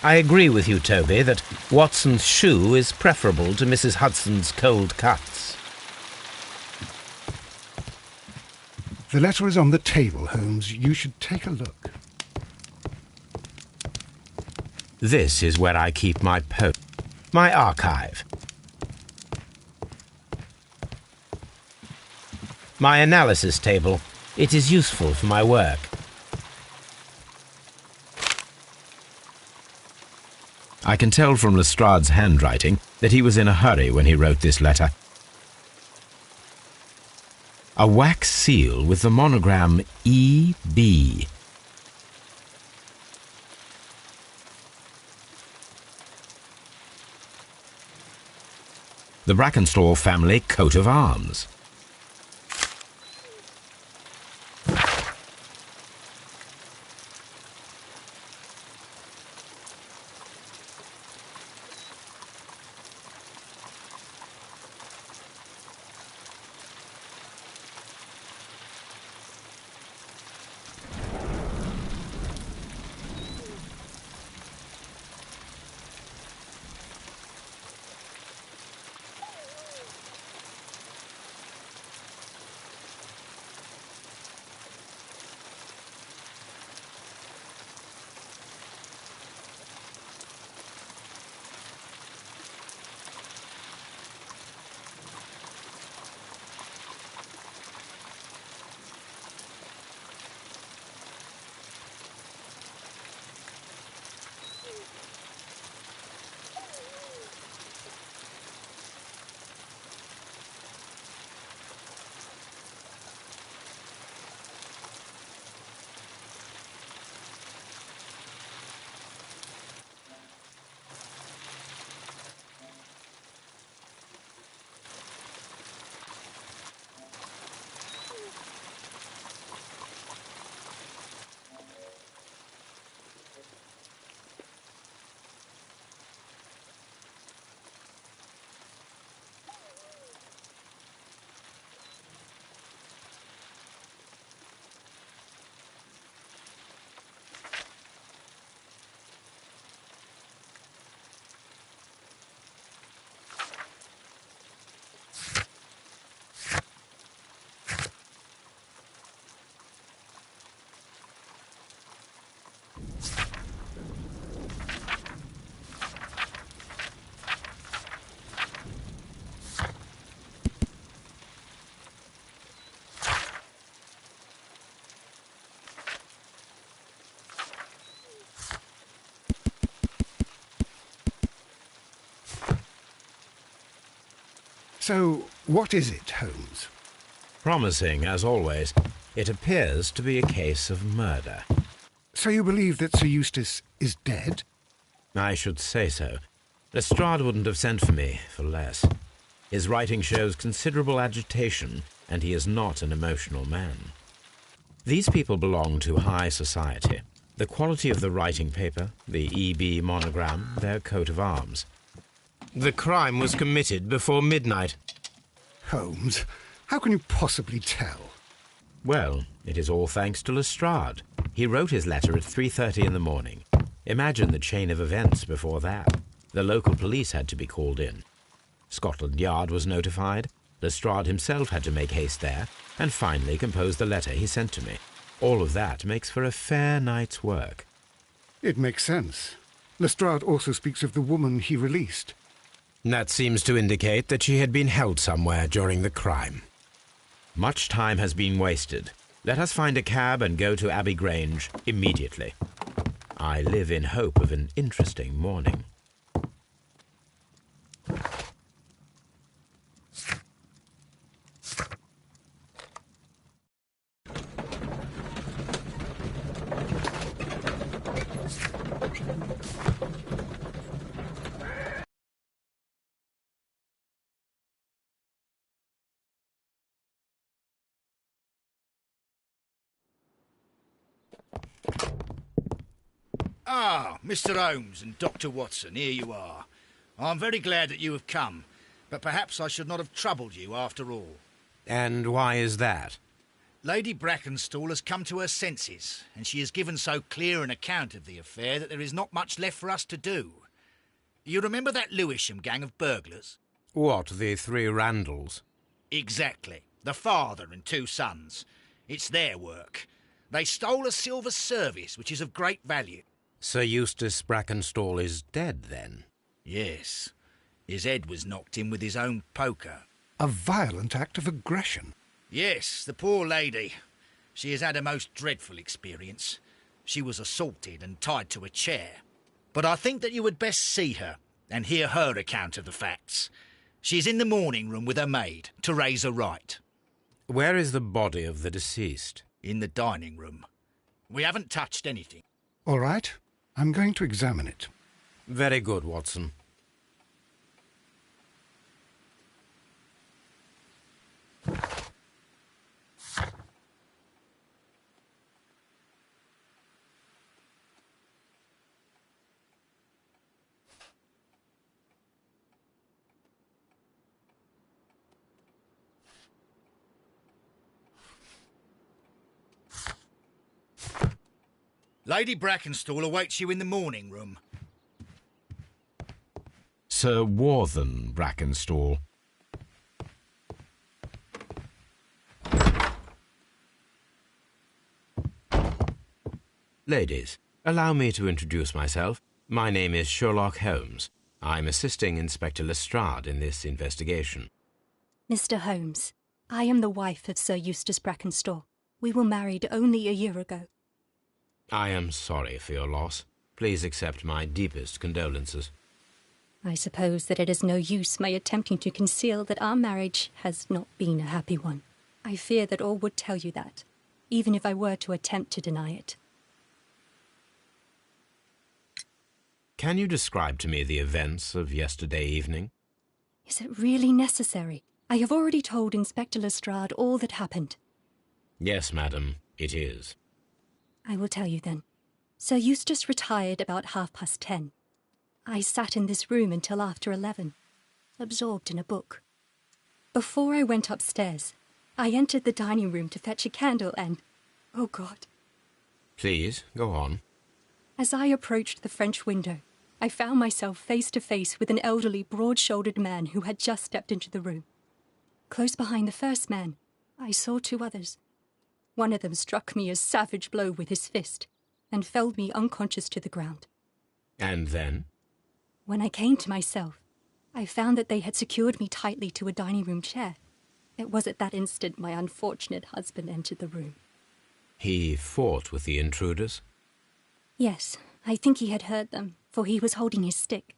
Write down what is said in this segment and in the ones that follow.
I agree with you, Toby, that Watson's shoe is preferable to Mrs. Hudson's cold cuts. The letter is on the table, Holmes. You should take a look. This is where I keep my my archive. My analysis table. It is useful for my work. I can tell from Lestrade's handwriting that he was in a hurry when he wrote this letter. A wax seal with the monogram E.B. The Brackenstall family coat of arms. So, what is it, Holmes? Promising, as always. It appears to be a case of murder. So you believe that Sir Eustace is dead? I should say so. Lestrade wouldn't have sent for me for less. His writing shows considerable agitation, and he is not an emotional man. These people belong to high society. The quality of the writing paper, the E.B. monogram, their coat of arms. The crime was committed before midnight. Holmes, how can you possibly tell? Well, it is all thanks to Lestrade. He wrote his letter at 3:30 in the morning. Imagine the chain of events before that. The local police had to be called in. Scotland Yard was notified. Lestrade himself had to make haste there, and finally compose the letter he sent to me. All of that makes for a fair night's work. It makes sense. Lestrade also speaks of the woman he released. That seems to indicate that she had been held somewhere during the crime. Much time has been wasted. Let us find a cab and go to Abbey Grange immediately. I live in hope of an interesting morning. Ah, Mr. Holmes and Dr. Watson, here you are. I'm very glad that you have come, but perhaps I should not have troubled you after all. And why is that? Lady Brackenstall has come to her senses, and she has given so clear an account of the affair that there is not much left for us to do. You remember that Lewisham gang of burglars? What, the three Randalls? Exactly. The father and two sons. It's their work. They stole a silver service, which is of great value. Sir Eustace Brackenstall is dead, then? Yes. His head was knocked in with his own poker. A violent act of aggression. Yes, the poor lady. She has had a most dreadful experience. She was assaulted and tied to a chair. But I think that you would best see her and hear her account of the facts. She's in the morning room with her maid, Teresa Wright. Where is the body of the deceased? In the dining room. We haven't touched anything. All right, I'm going to examine it. Very good, Watson. Lady Brackenstall awaits you in the morning room. Sir Warthen Brackenstall. Ladies, allow me to introduce myself. My name is Sherlock Holmes. I'm assisting Inspector Lestrade in this investigation. Mr. Holmes, I am the wife of Sir Eustace Brackenstall. We were married only a year ago. I am sorry for your loss. Please accept my deepest condolences. I suppose that it is no use my attempting to conceal that our marriage has not been a happy one. I fear that all would tell you that, even if I were to attempt to deny it. Can you describe to me the events of yesterday evening? Is it really necessary? I have already told Inspector Lestrade all that happened. Yes, madam, it is. I will tell you then. Sir Eustace retired about 10:30. I sat in this room until after 11, absorbed in a book. Before I went upstairs, I entered the dining room to fetch a candle and... oh God. Please, go on. As I approached the French window, I found myself face to face with an elderly, broad-shouldered man who had just stepped into the room. Close behind the first man, I saw two others. One of them struck me a savage blow with his fist and felled me unconscious to the ground. And then? When I came to myself, I found that they had secured me tightly to a dining room chair. It was at that instant my unfortunate husband entered the room. He fought with the intruders? Yes, I think he had heard them, for he was holding his stick.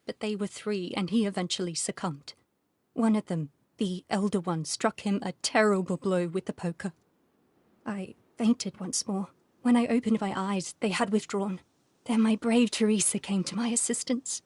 But they were three, and he eventually succumbed. One of them, the elder one, struck him a terrible blow with the poker. I fainted once more. When I opened my eyes, they had withdrawn. Then my brave Teresa came to my assistance.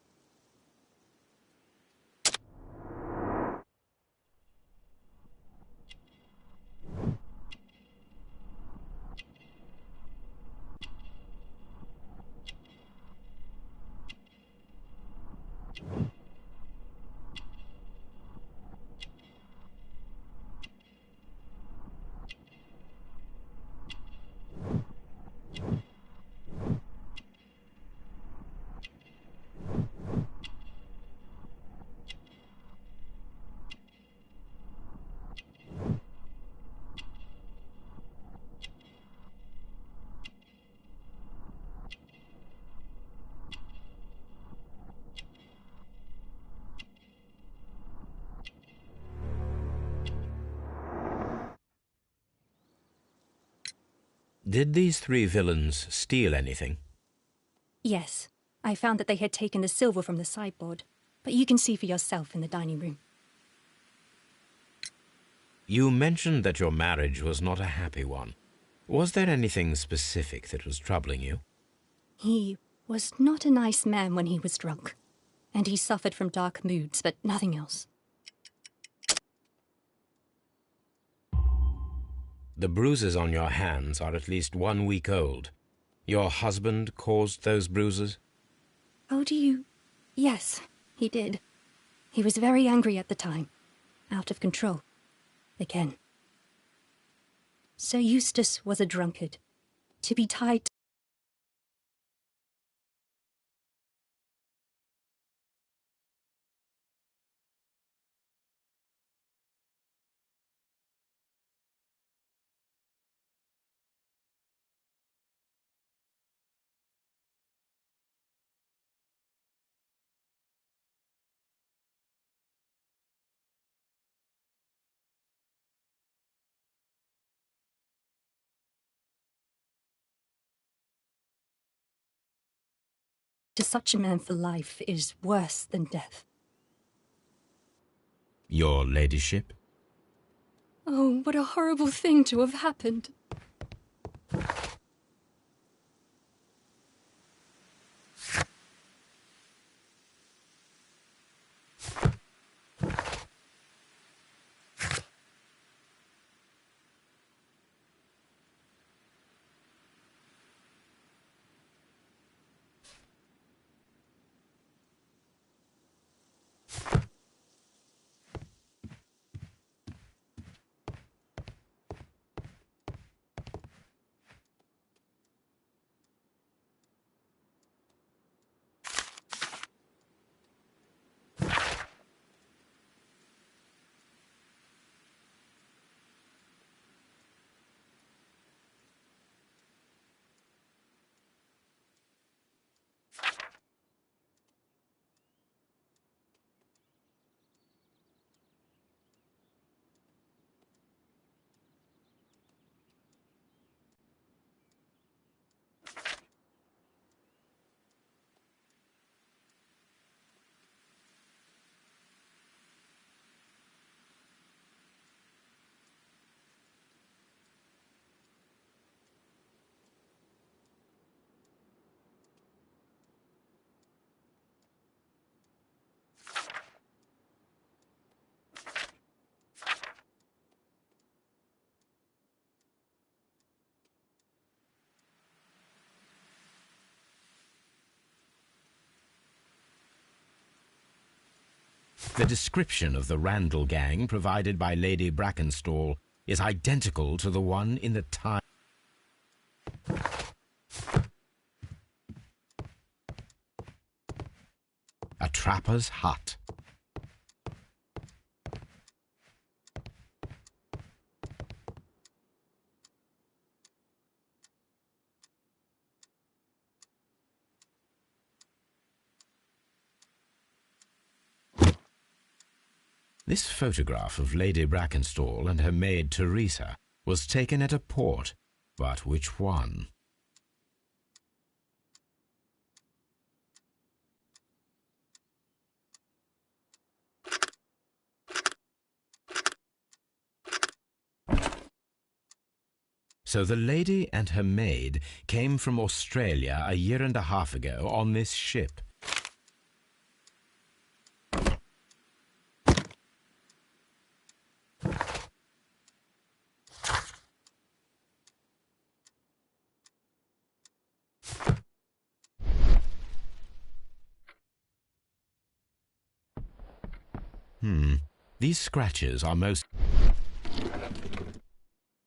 Did these three villains steal anything? Yes, I found that they had taken the silver from the sideboard, but you can see for yourself in the dining room. You mentioned that your marriage was not a happy one. Was there anything specific that was troubling you? He was not a nice man when he was drunk, and he suffered from dark moods, but nothing else. The bruises on your hands are at least 1 week old. Your husband caused those bruises? Oh, do you... Yes, he did. He was very angry at the time. Out of control. Again. Sir Eustace was a drunkard. To be tied to such a man for life is worse than death. Your ladyship? Oh, what a horrible thing to have happened. The description of the Randall gang provided by Lady Brackenstall is identical to the one in the time. A trapper's hut. This photograph of Lady Brackenstall and her maid Teresa was taken at a port, but which one? So the lady and her maid came from Australia a year and a half ago on this ship. These scratches are most...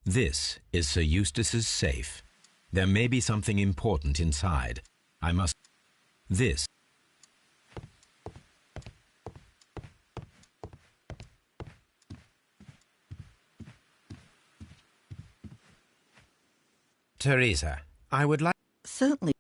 This is Sir Eustace's safe. There may be something important inside. I must... This... Teresa, I would like... Certainly.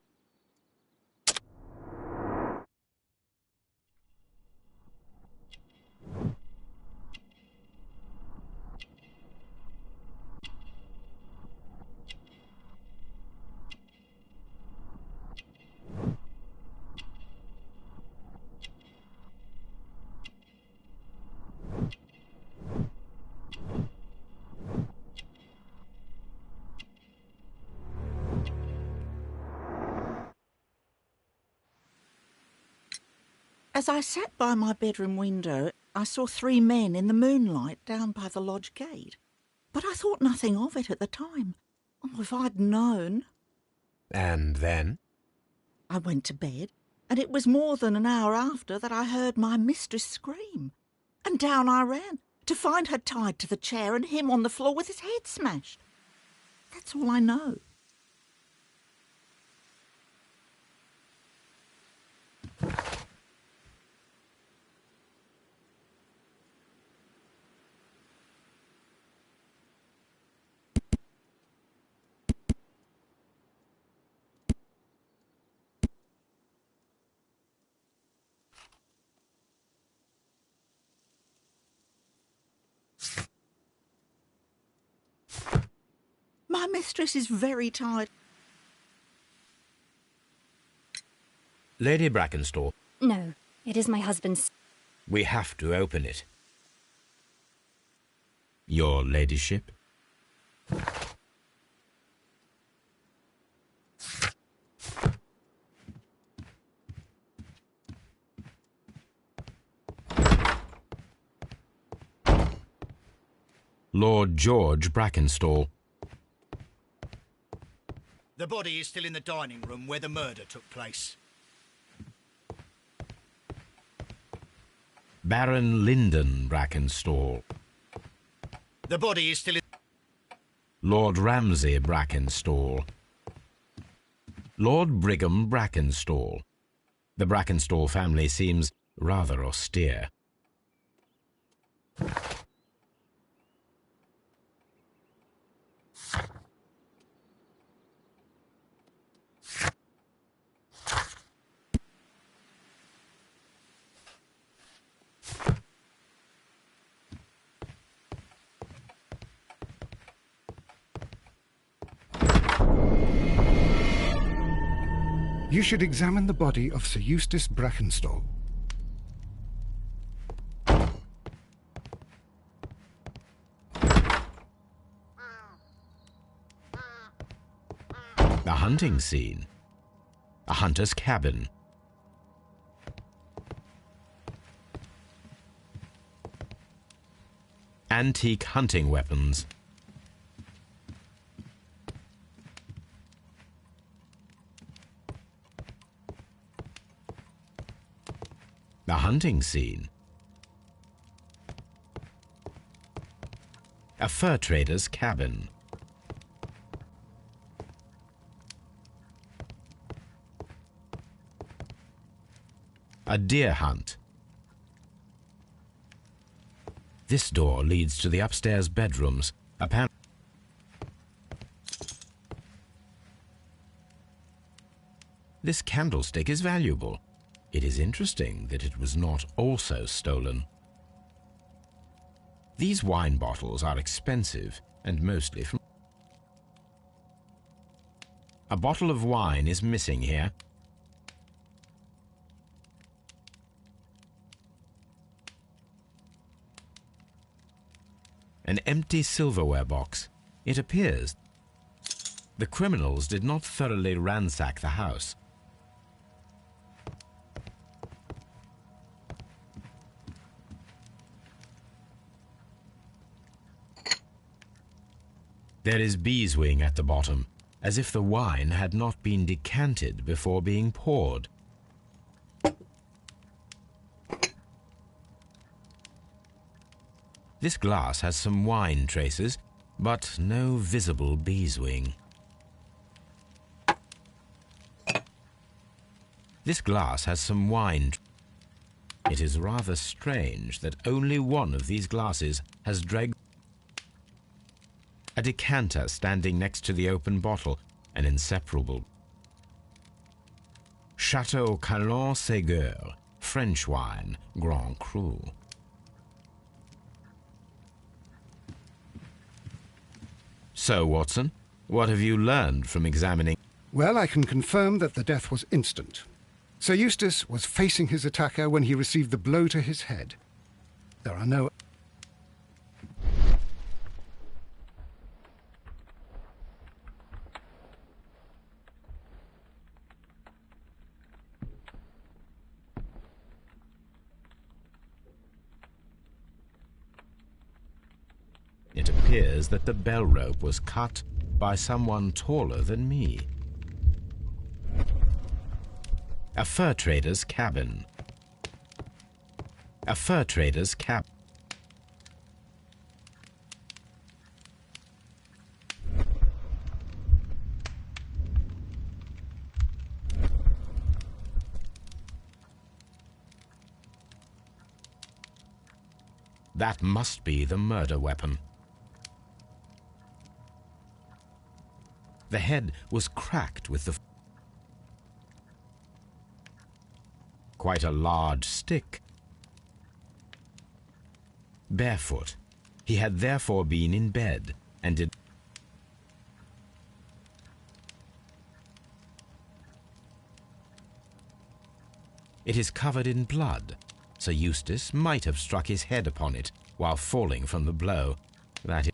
As I sat by my bedroom window, I saw 3 men in the moonlight down by the lodge gate. But I thought nothing of it at the time. Oh, if I'd known. And then? I went to bed, and it was more than an hour after that I heard my mistress scream. And down I ran, to find her tied to the chair and him on the floor with his head smashed. That's all I know. My mistress is very tired. Lady Brackenstall, No, it is my husband's. we have to open it. Your ladyship? Lord George Brackenstall. The body is still in the dining room where the murder took place. Baron Lyndon Brackenstall. The body is still in... Lord Ramsay Brackenstall. Lord Brigham Brackenstall. The Brackenstall family seems rather austere. You should examine the body of Sir Eustace Brackenstall. A hunting scene. A hunter's cabin. Antique hunting weapons. A hunting scene. A fur trader's cabin. A deer hunt. This door leads to the upstairs bedrooms. This candlestick is valuable. It is interesting that it was not also stolen. These wine bottles are expensive and mostly from... A bottle of wine is missing here. An empty silverware box. It appears the criminals did not thoroughly ransack the house. There is beeswing at the bottom, as if the wine had not been decanted before being poured. This glass has some wine traces, but no visible beeswing. This glass has some wine. It is rather strange that only one of these glasses has dragged. A decanter standing next to the open bottle, an inseparable. Chateau Calon-Ségur, French wine, Grand Cru. So, Watson, what have you learned from examining? Well, I can confirm that the death was instant. Sir Eustace was facing his attacker when he received the blow to his head. There are no... It appears that the bell rope was cut by someone taller than me. A fur trader's cabin. A fur trader's cabin. That must be the murder weapon. The head was cracked with the... quite a large stick. Barefoot. He had therefore been in bed and did... It is covered in blood. Sir Eustace might have struck his head upon it while falling from the blow. That is...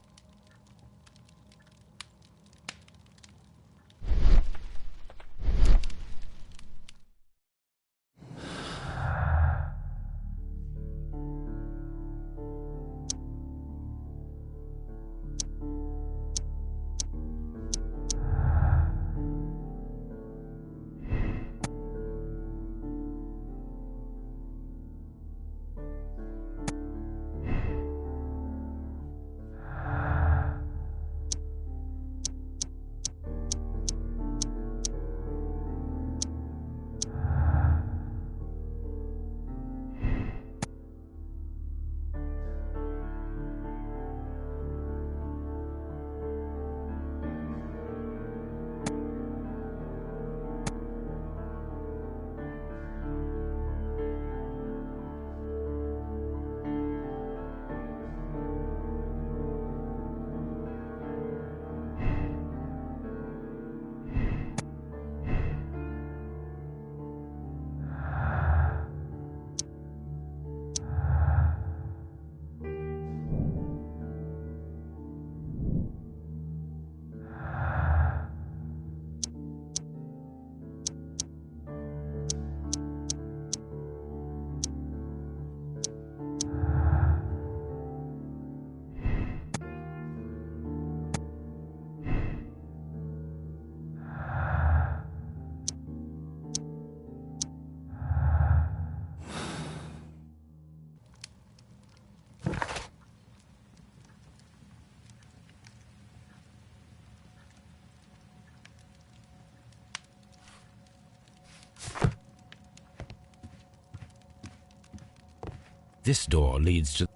This door leads to...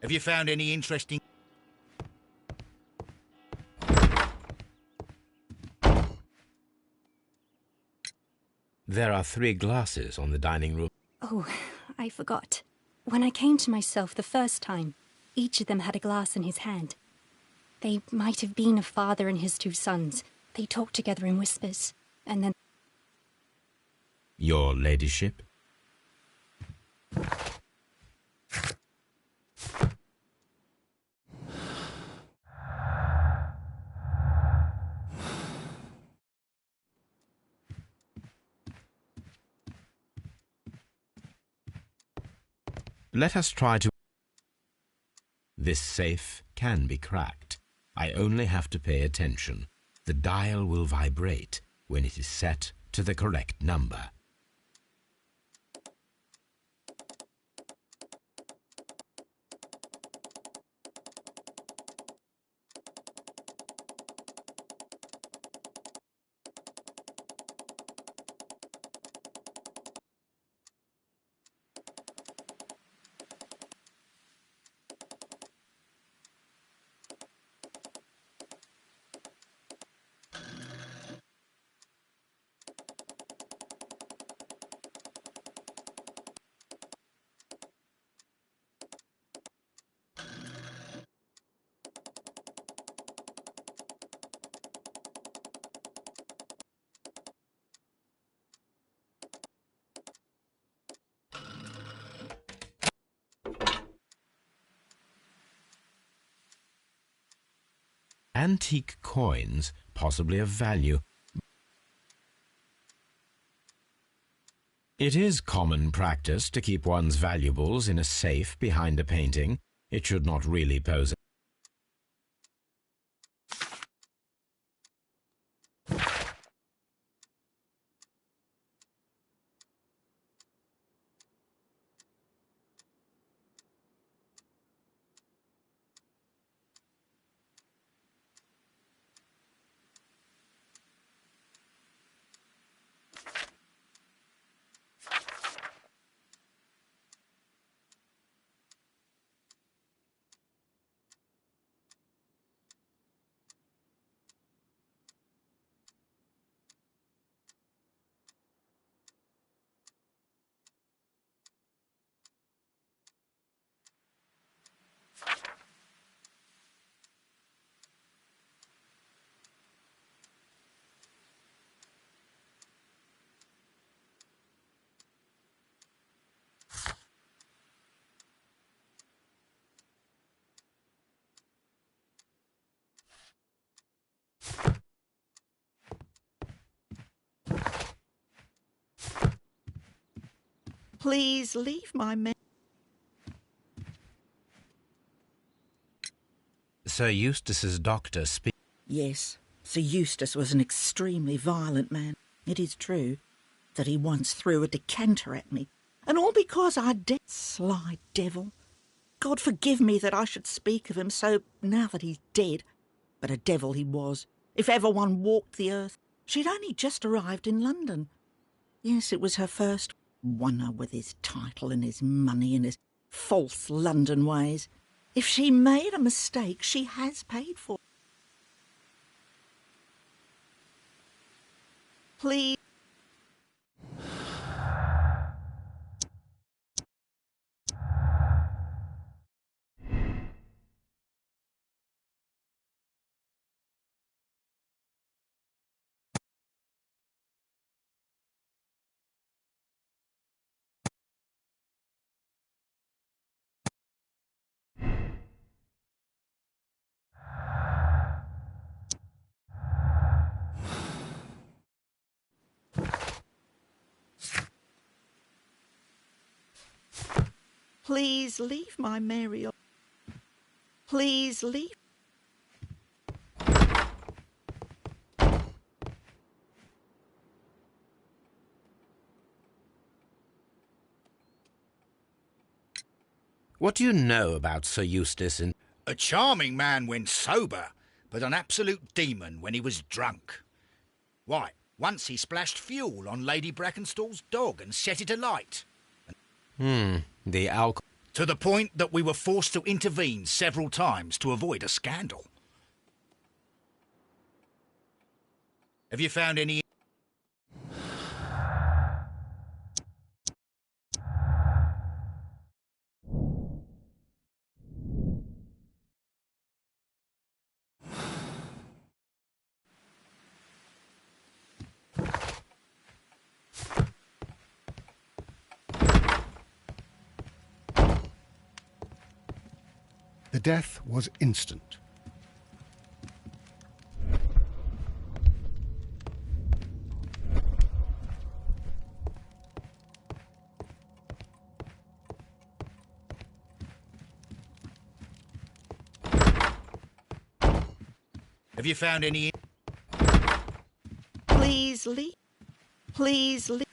Have you found any interesting... There are 3 glasses on the dining room. Oh, I forgot. When I came to myself the first time, each of them had a glass in his hand. They might have been a father and his 2 sons. They talked together in whispers, and then... Your ladyship? Let us try to... This safe can be cracked. I only have to pay attention. The dial will vibrate when it is set to the correct number. antique coins, possibly of value. It is common practice to keep one's valuables in a safe behind a painting. It should not really pose Please leave my men. Sir Eustace's doctor speak. Yes, Sir Eustace was an extremely violent man. It is true that he once threw a decanter at me, and all because I sly devil. God forgive me that I should speak of him so now that he's dead. But a devil he was, if ever one walked the earth. She'd only just arrived in London. Yes, it was her first. Won her with his title and his money and his false London ways. If she made a mistake, she has paid for it. Please. Please leave my Mary. Please leave. What do you know about Sir Eustace in... A charming man when sober, but an absolute demon when he was drunk. Why, once he splashed fuel on Lady Brackenstall's dog and set it alight. The alcohol... To the point that we were forced to intervene several times to avoid a scandal. Have you found any... The death was instant. Have you found any... Please leave. Please leave.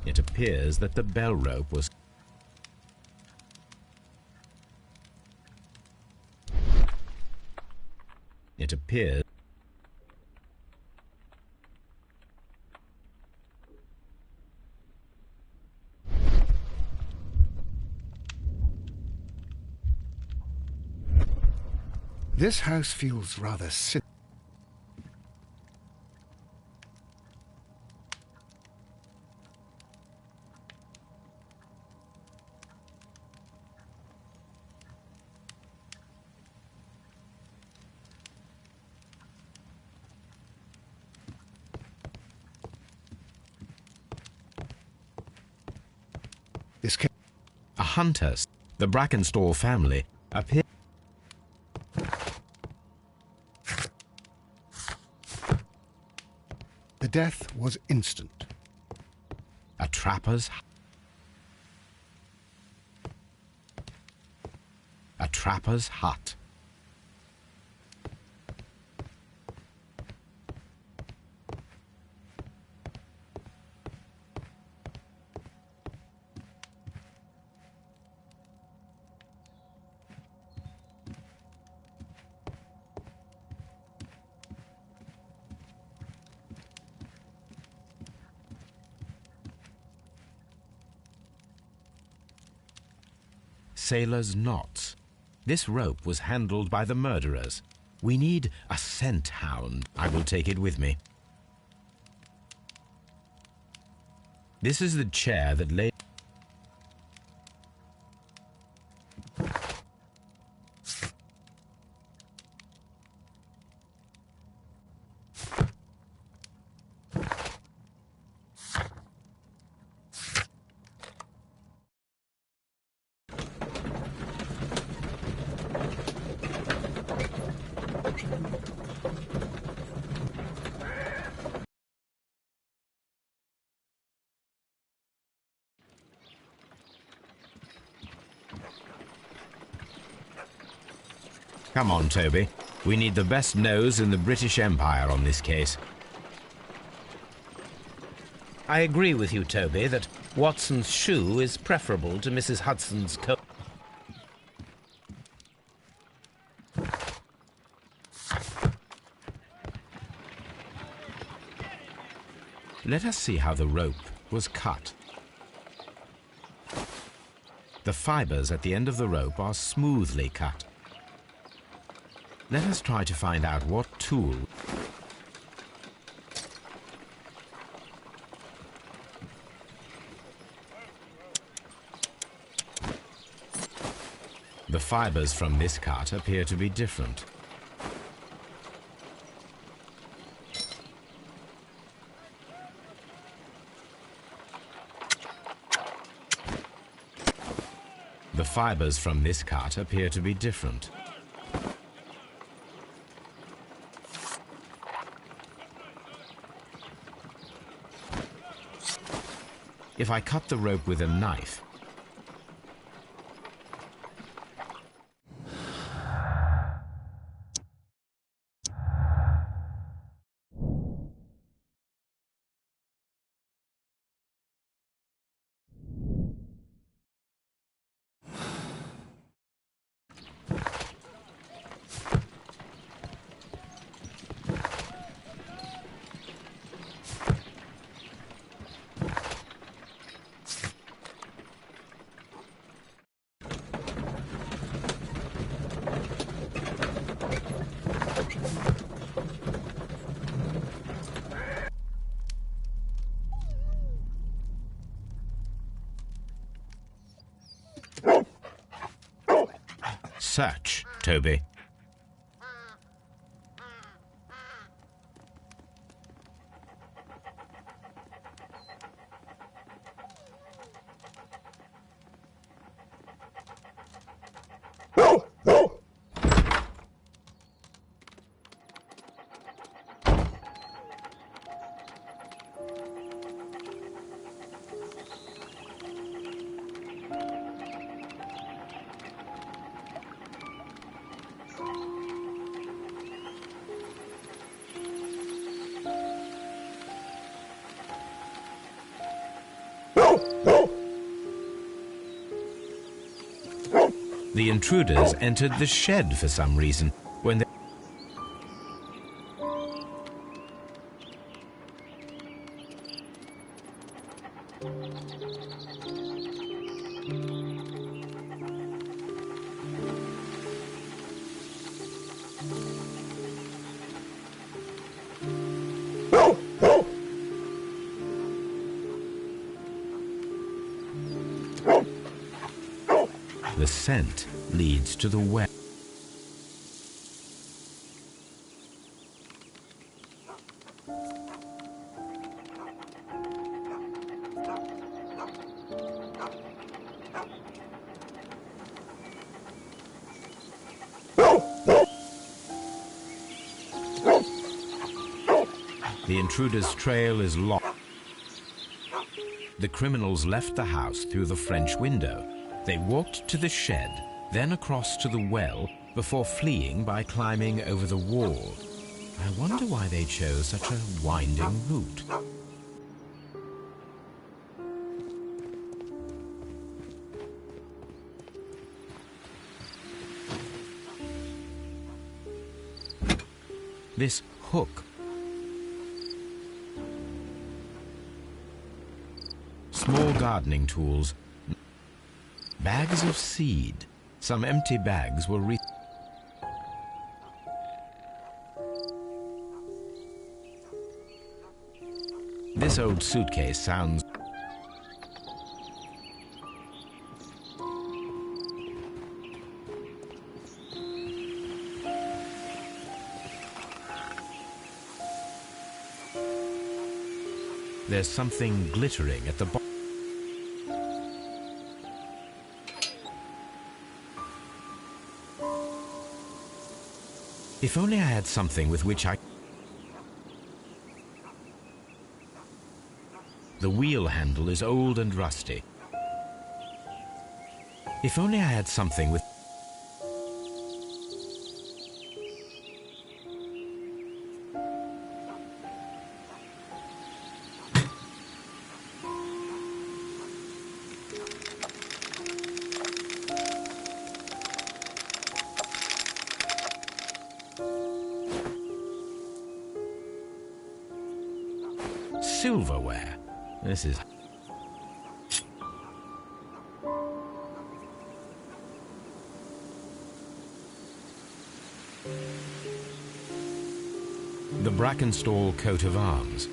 It appears that the bell rope was... It appears... This house feels rather silly. A hunter, the Brackenstall family, appear... The death was instant. A trapper's... A trapper's hut. Sailor's knots. This rope was handled by the murderers. We need a scent hound. I will take it with me. This is the chair that lay... Come on, Toby. We need the best nose in the British Empire on this case. I agree with you, Toby, that Watson's shoe is preferable to Mrs. Hudson's coat. Let us see how the rope was cut. The fibers at the end of the rope are smoothly cut. Let us try to find out what tool... The fibers from this cut appear to be different. The fibers from this cut appear to be different. If I cut the rope with a knife, search, Toby. The intruders entered the shed for some reason when they... The scent leads to the well. The intruder's trail is locked. The criminals left the house through the French window. They walked to the shed, then across to the well, before fleeing by climbing over the wall. I wonder why they chose such a winding route. This hook. Small gardening tools. Bags of seed. Some empty bags were This old suitcase sounds... There's something glittering at the bottom. If only I had something with which I... The wheel handle is old and rusty. If only I had something with... Silverware. This is... The Brackenstall coat of arms.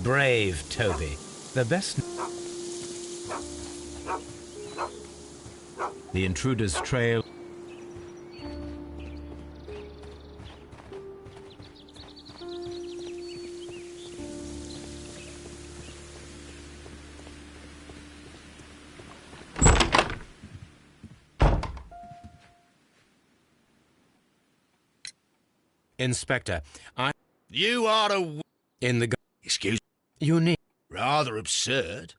Brave Toby. The best... The intruder's trail... Inspector, You are in the... Excuse... You need... Rather absurd.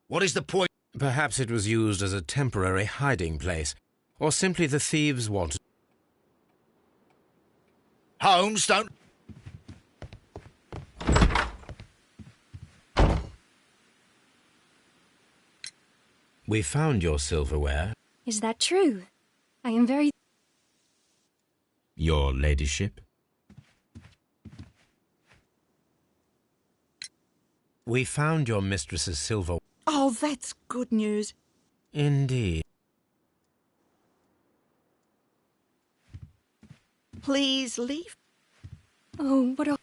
What is the point? Perhaps it was used as a temporary hiding place, or simply the thieves wanted... Holmes, don't... We found your silverware. Is that true? I am very... Your ladyship. We found your mistress's silver... Oh, that's good news. Indeed. Please leave. Oh, what a...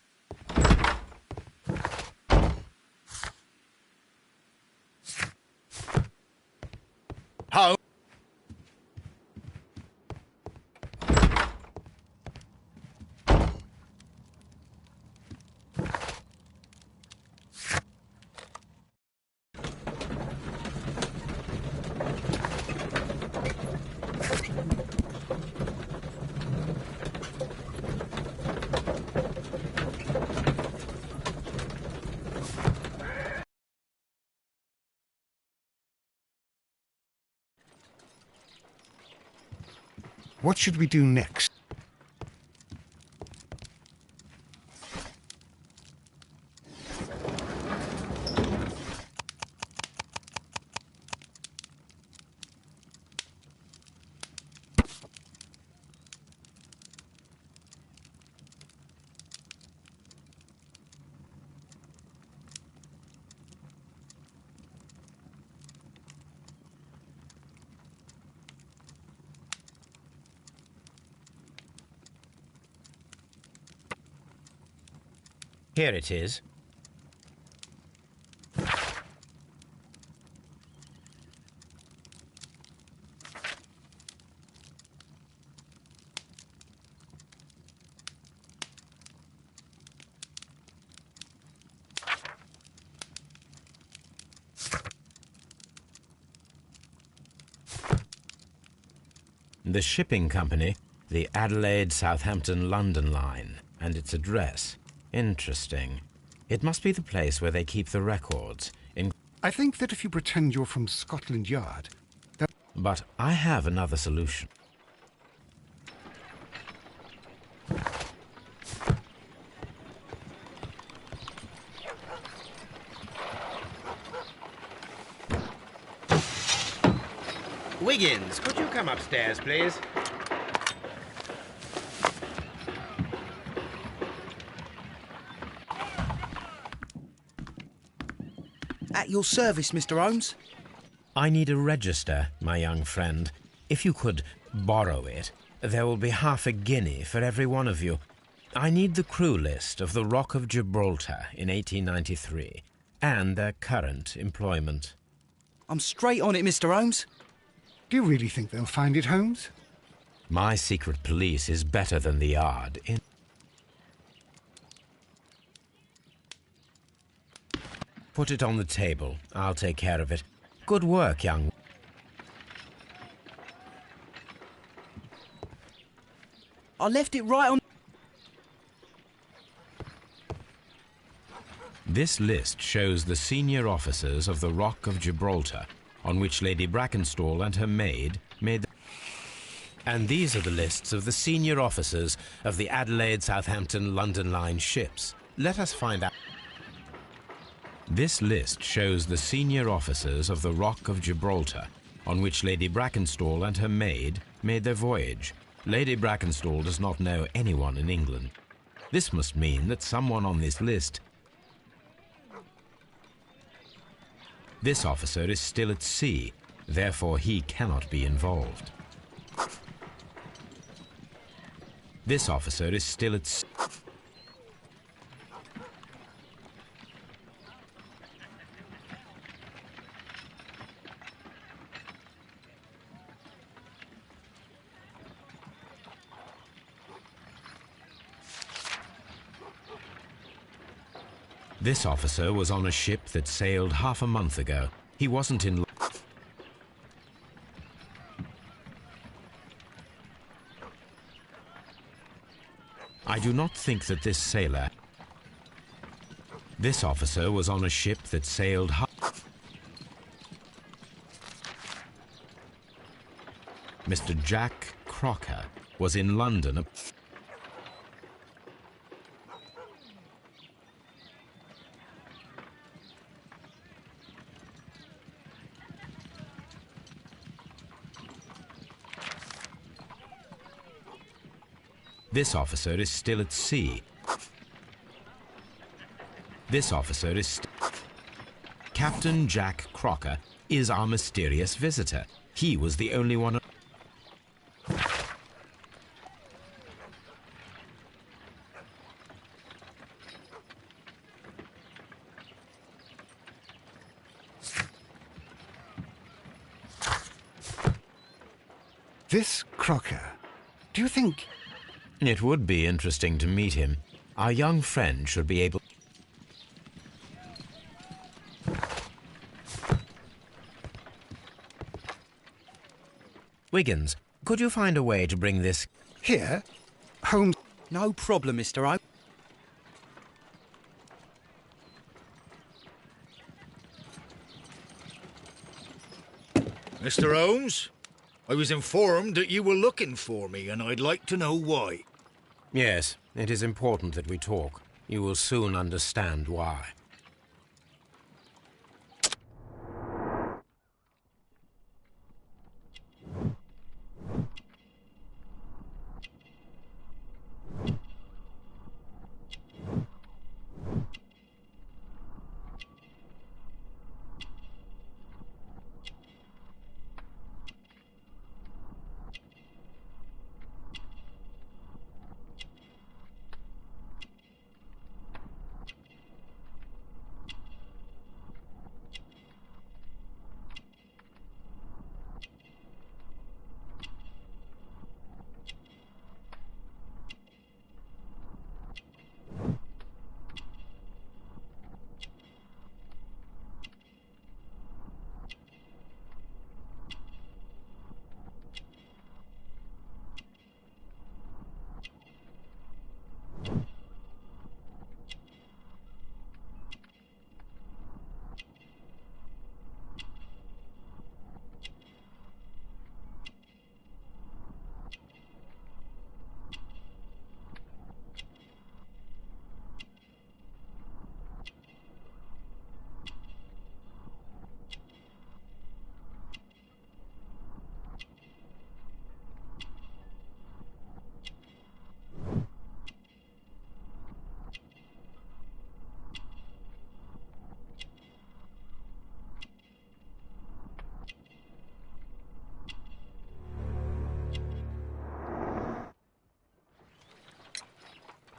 What should we do next? Here it is. The shipping company, the Adelaide, Southampton, London line, and its address. Interesting. It must be the place where they keep the records. I think that if you pretend you're from Scotland Yard... But I have another solution. Wiggins, could you come upstairs, please? At your service, Mr. Holmes. I need a register, my young friend. If you could borrow it, there will be half a guinea for every one of you. I need the crew list of the Rock of Gibraltar in 1893 and their current employment. I'm straight on it, Mr. Holmes. Do you really think they'll find it, Holmes? My secret police is better than the Yard. Put it on the table. I'll take care of it. Good work, young. I left it right on... This list shows the senior officers of the Rock of Gibraltar, on which Lady Brackenstall and her maid made the... And these are the lists of the senior officers of the Adelaide, Southampton, London line ships. Let us find out... This list shows the senior officers of the Rock of Gibraltar, on which Lady Brackenstall and her maid made their voyage. Lady Brackenstall does not know anyone in England. This must mean that someone on this list... This officer is still at sea, therefore he cannot be involved. This officer is still at sea. This officer was on a ship that sailed half a month ago. He wasn't in... I do not think that this sailor... This officer was on a ship that sailed... Mr. Jack Crocker was in London... This officer is still at sea. This officer is... Captain Jack Crocker is our mysterious visitor. He was the only one... This Crocker, do you think... It would be interesting to meet him. Our young friend should be able... Wiggins, could you find a way to bring this... Here, Holmes... No problem, Mr. Holmes. Mr. Holmes? I was informed that you were looking for me, and I'd like to know why. Yes, it is important that we talk. You will soon understand why.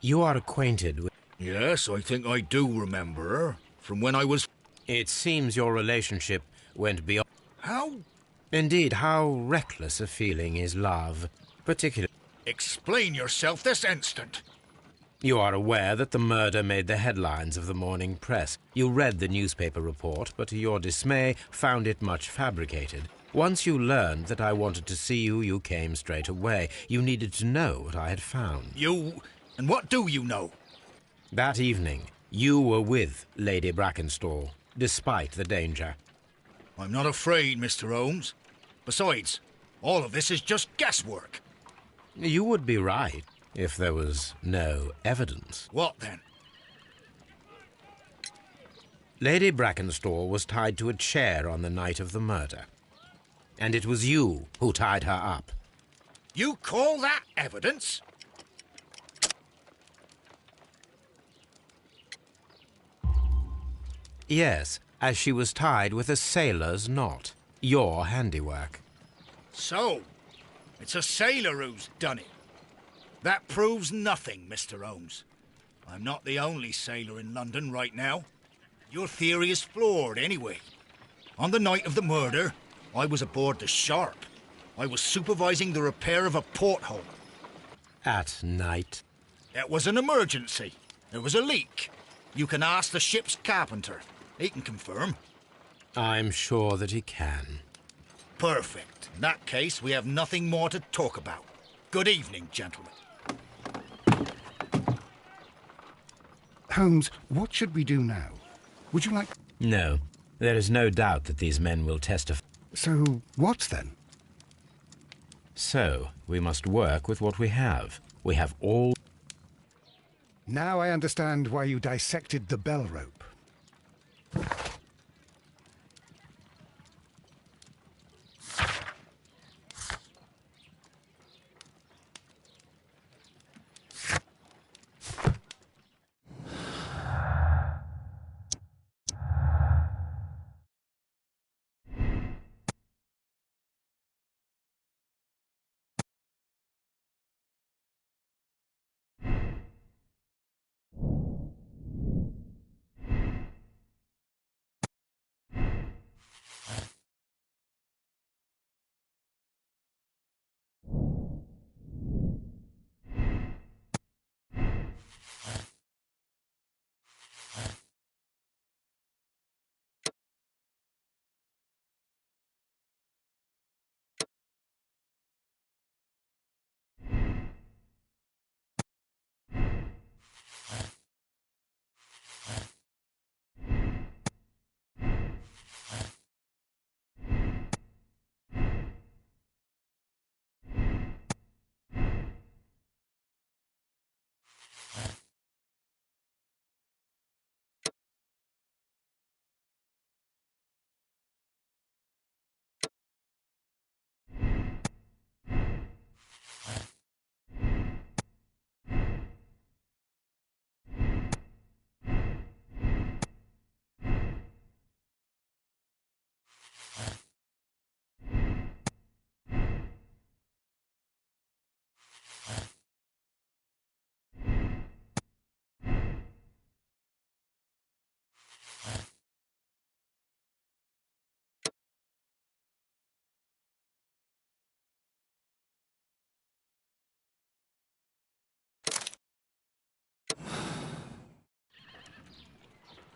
You are acquainted with... Yes, I think I do remember her, from when I was... It seems your relationship went beyond... How? Indeed, how reckless a feeling is love, particularly... Explain yourself this instant. You are aware that the murder made the headlines of the morning press. You read the newspaper report, but to your dismay found it much fabricated. Once you learned that I wanted to see you, you came straight away. You needed to know what I had found. You... And what do you know? That evening, you were with Lady Brackenstall, despite the danger. I'm not afraid, Mr. Holmes. Besides, all of this is just guesswork. You would be right if there was no evidence. What then? Lady Brackenstall was tied to a chair on the night of the murder. And it was you who tied her up. You call that evidence? Yes, as she was tied with a sailor's knot. Your handiwork. So, it's a sailor who's done it. That proves nothing, Mr. Holmes. I'm not the only sailor in London right now. Your theory is flawed anyway. On the night of the murder, I was aboard the Sharp. I was supervising the repair of a porthole. At night? It was an emergency. There was a leak. You can ask the ship's carpenter. He can confirm. I'm sure that he can. Perfect. In that case, we have nothing more to talk about. Good evening, gentlemen. Holmes, what should we do now? Would you like... No, there is no doubt that these men will testify. So, what then? So, we must work with what we have. We have all... Now I understand why you dissected the bell rope.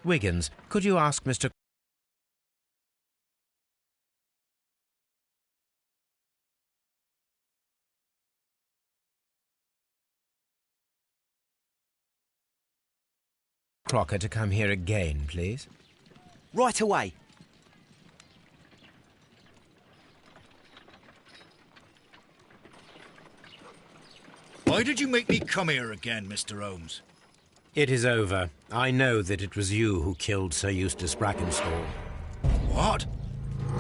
Wiggins, could you ask Mr. Crocker to come here again, please? Right away. Why did you make me come here again, Mr. Holmes? It is over. I know that it was you who killed Sir Eustace Brackenstall. What?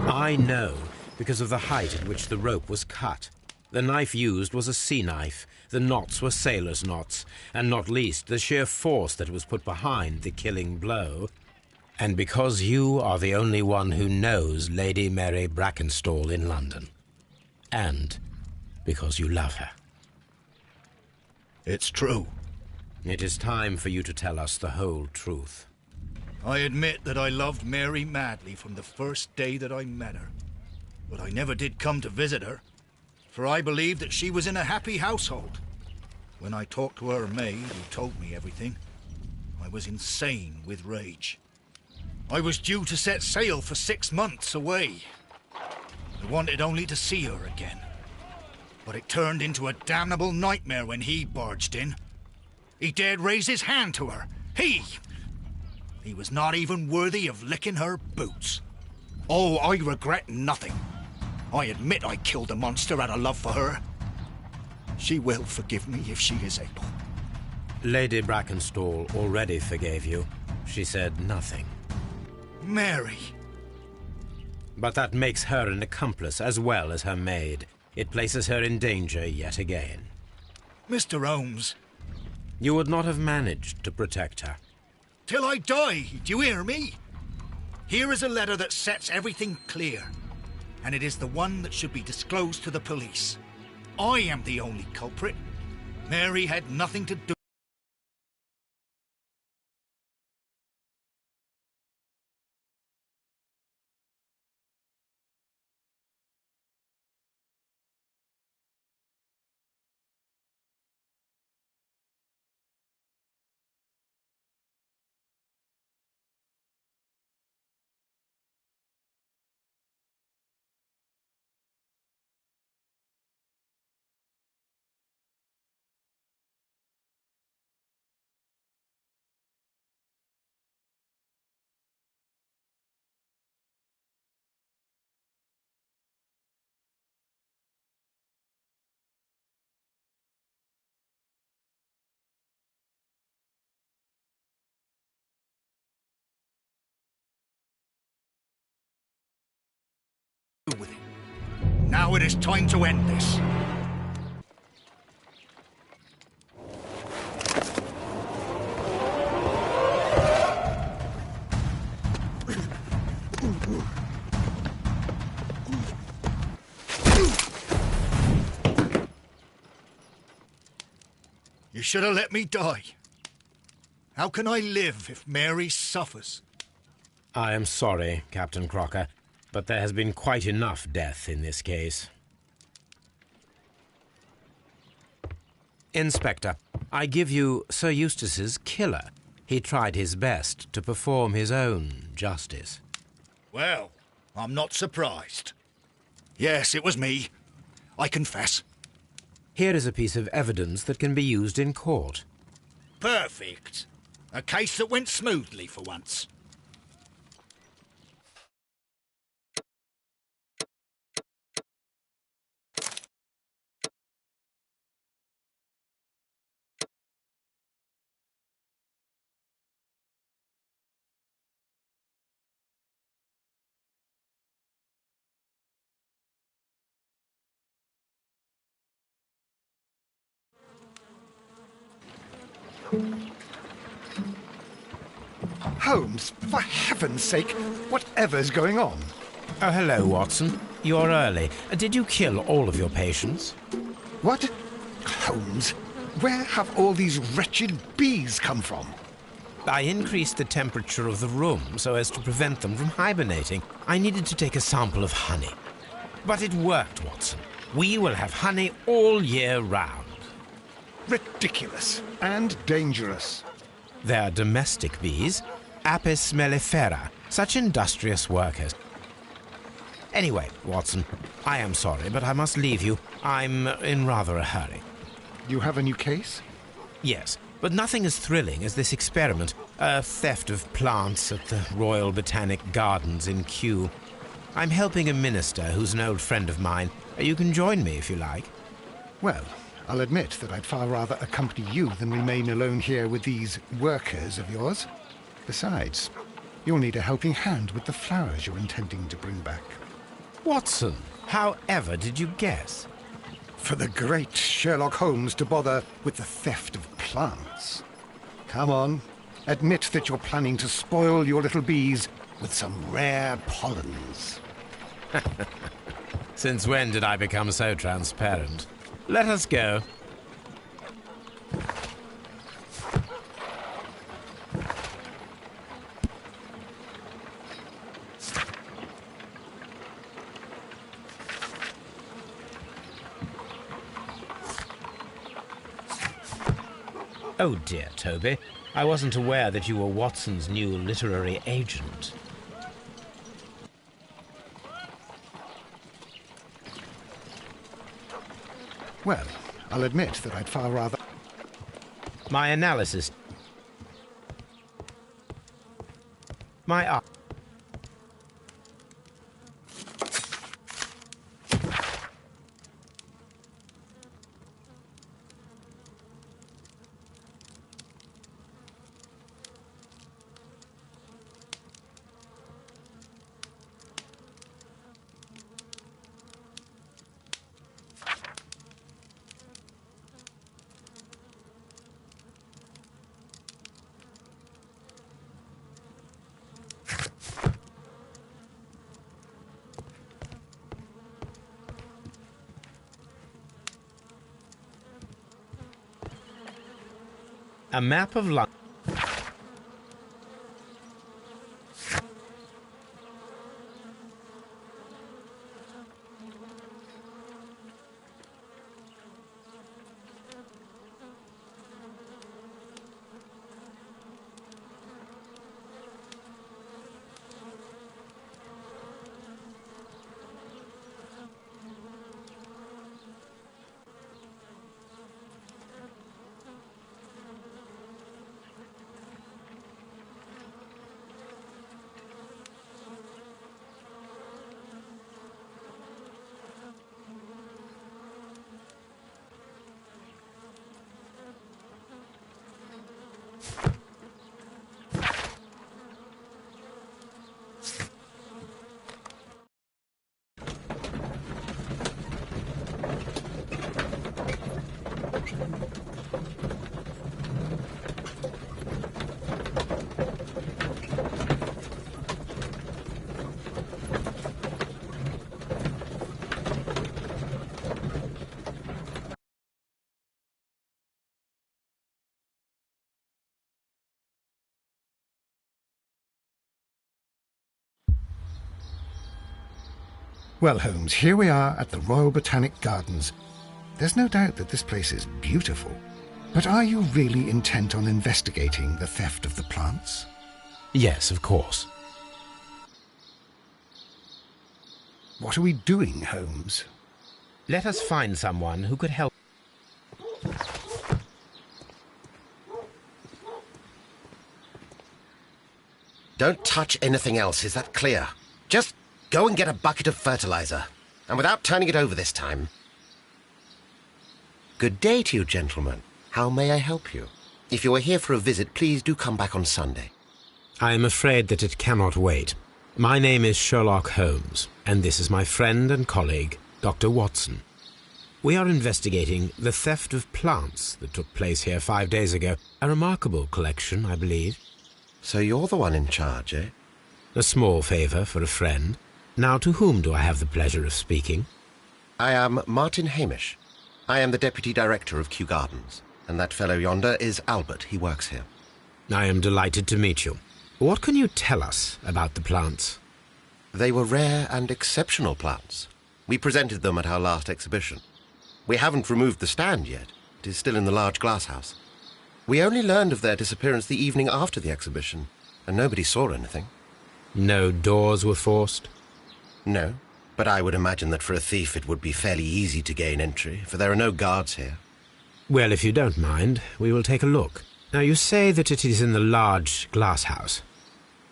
I know, because of the height at which the rope was cut. The knife used was a sea knife, the knots were sailor's knots, and not least the sheer force that was put behind the killing blow. And because you are the only one who knows Lady Mary Brackenstall in London. And because you love her. It's true. It is time for you to tell us the whole truth. I admit that I loved Mary madly from the first day that I met her. But I never did come to visit her, for I believed that she was in a happy household. When I talked to her maid, who told me everything, I was insane with rage. I was due to set sail for 6 months away. I wanted only to see her again. But it turned into a damnable nightmare when he barged in. He dared raise his hand to her. He was not even worthy of licking her boots. Oh, I regret nothing. I admit I killed the monster out of love for her. She will forgive me if she is able. Lady Brackenstall already forgave you. She said nothing. Mary. But that makes her an accomplice as well as her maid. It places her in danger yet again. Mr. Holmes. You would not have managed to protect her. Till I die, do you hear me? Here is a letter that sets everything clear, and it is the one that should be disclosed to the police. I am the only culprit. Mary had nothing to do. With it. Now it is time to end this. You should have let me die. How can I live if Mary suffers? I am sorry, Captain Crocker, but there has been quite enough death in this case. Inspector, I give you Sir Eustace's killer. He tried his best to perform his own justice. Well, I'm not surprised. Yes, it was me. I confess. Here is a piece of evidence that can be used in court. Perfect. A case that went smoothly for once. Holmes, for heaven's sake, whatever's going on? Oh, hello, Watson. You're early. Did you kill all of your patients? What? Holmes, where have all these wretched bees come from? I increased the temperature of the room so as to prevent them from hibernating. I needed to take a sample of honey. But it worked, Watson. We will have honey all year round. Ridiculous and dangerous. They are domestic bees. Apis mellifera. Such industrious workers. Anyway, Watson, I am sorry, but I must leave you. I'm in rather a hurry. You have a new case? Yes, but nothing as thrilling as this experiment. A theft of plants at the Royal Botanic Gardens in Kew. I'm helping a minister who's an old friend of mine. You can join me if you like. Well, I'll admit that I'd far rather accompany you than remain alone here with these workers of yours. Besides, you'll need a helping hand with the flowers you're intending to bring back. Watson, how ever did you guess? For the great Sherlock Holmes to bother with the theft of plants. Come on, admit that you're planning to spoil your little bees with some rare pollens. Since when did I become so transparent? Let us go. Oh dear, Toby. I wasn't aware that you were Watson's new literary agent. Well, I'll admit that I'd far rather... My analysis... My... A map of London. Well, Holmes, here we are at the Royal Botanic Gardens. There's no doubt that this place is beautiful. But are you really intent on investigating the theft of the plants? Yes, of course. What are we doing, Holmes? Let us find someone who could help. Don't touch anything else, is that clear? Just go and get a bucket of fertilizer, and without turning it over this time. Good day to you, gentlemen. How may I help you? If you are here for a visit, please do come back on Sunday. I am afraid that it cannot wait. My name is Sherlock Holmes, and this is my friend and colleague, Dr. Watson. We are investigating the theft of plants that took place here 5 days ago. A remarkable collection, I believe. So you're the one in charge, eh? A small favour for a friend. Now, to whom do I have the pleasure of speaking? I am Martin Hamish. I am the Deputy Director of Kew Gardens, and that fellow yonder is Albert. He works here. I am delighted to meet you. What can you tell us about the plants? They were rare and exceptional plants. We presented them at our last exhibition. We haven't removed the stand yet. It is still in the large glass house. We only learned of their disappearance the evening after the exhibition. and nobody saw anything. No doors were forced? No, but I would imagine that for a thief it would be fairly easy to gain entry, for there are no guards here. Well, if you don't mind, we will take a look. Now, you say that it is in the large glass house.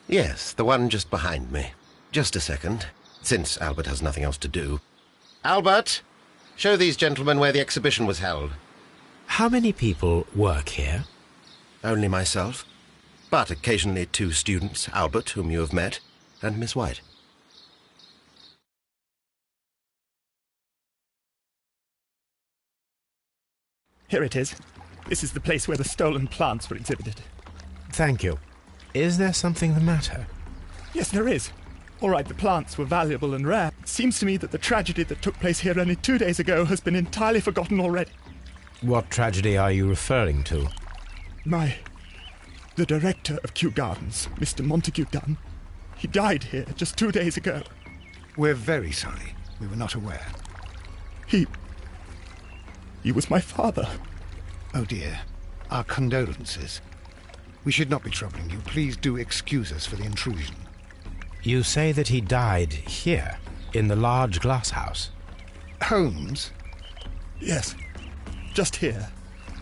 Yes, the one just behind me. Just a second, since Albert has nothing else to do. Albert, show these gentlemen where the exhibition was held. How many people work here? Only myself, but occasionally 2 students, Albert, whom you have met, and Miss White. Here it is. This is the place where the stolen plants were exhibited. Thank you. Is there something the matter? Yes, there is. All right, the plants were valuable and rare. It seems to me that the tragedy that took place here only 2 days ago has been entirely forgotten already. What tragedy are you referring to? The director of Kew Gardens, Mr. Montague Dunn, he died here just 2 days ago. We're very sorry. We were not aware. He was my father. Oh dear. Our condolences. We should not be troubling you. Please do excuse us for the intrusion. You say that he died here, in the large glass house? Holmes? Yes, just here,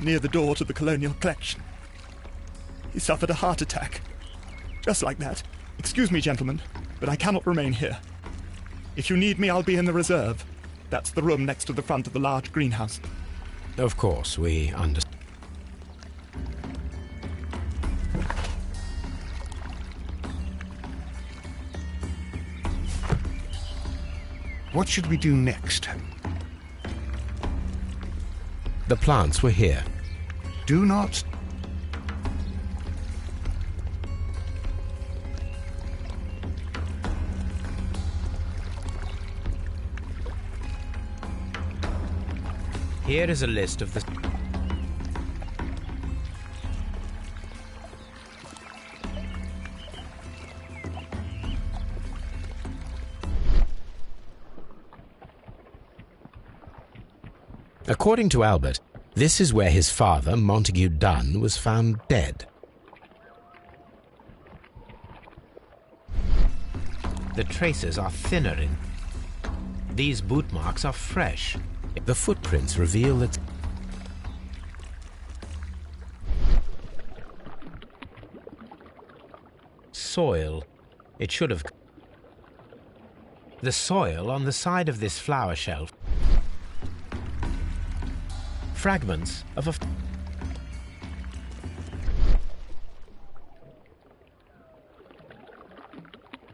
near the door to the Colonial Collection. He suffered a heart attack. Just like that. Excuse me, gentlemen, but I cannot remain here. If you need me, I'll be in the reserve. That's the room next to the front of the large greenhouse. Of course, we understand. What should we do next? The plants were here. Do not... Here is a list of the... According to Albert, this is where his father, Montague Dunn, was found dead. The traces are thinner in... These boot marks are fresh. The footprints reveal that... Soil. It should have... The soil on the side of this flower shelf. Fragments of a...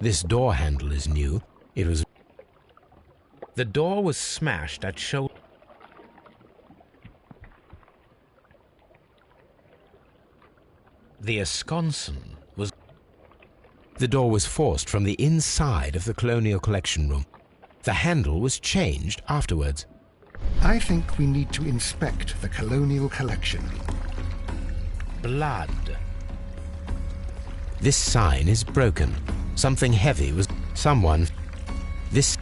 This door handle is new. It was... The door was smashed at shoulder. The esconsson was... The door was forced from the inside of the Colonial Collection room. The handle was changed afterwards. I think we need to inspect the Colonial Collection. Blood. This sign is broken. Something heavy was... Someone... This...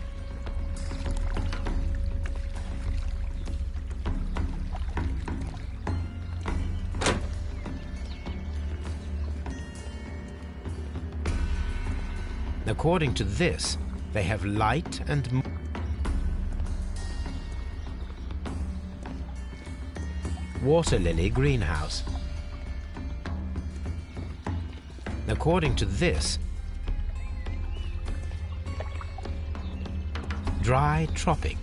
According to this, they have light and... Water lily greenhouse. According to this, dry tropic.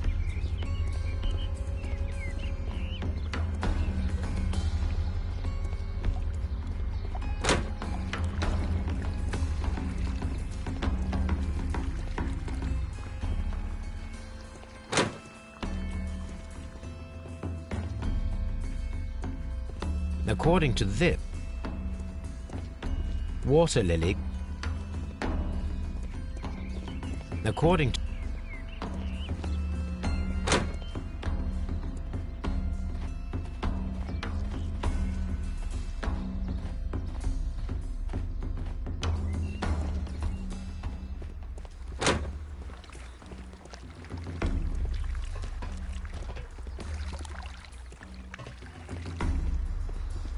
According to this, water lily. According to...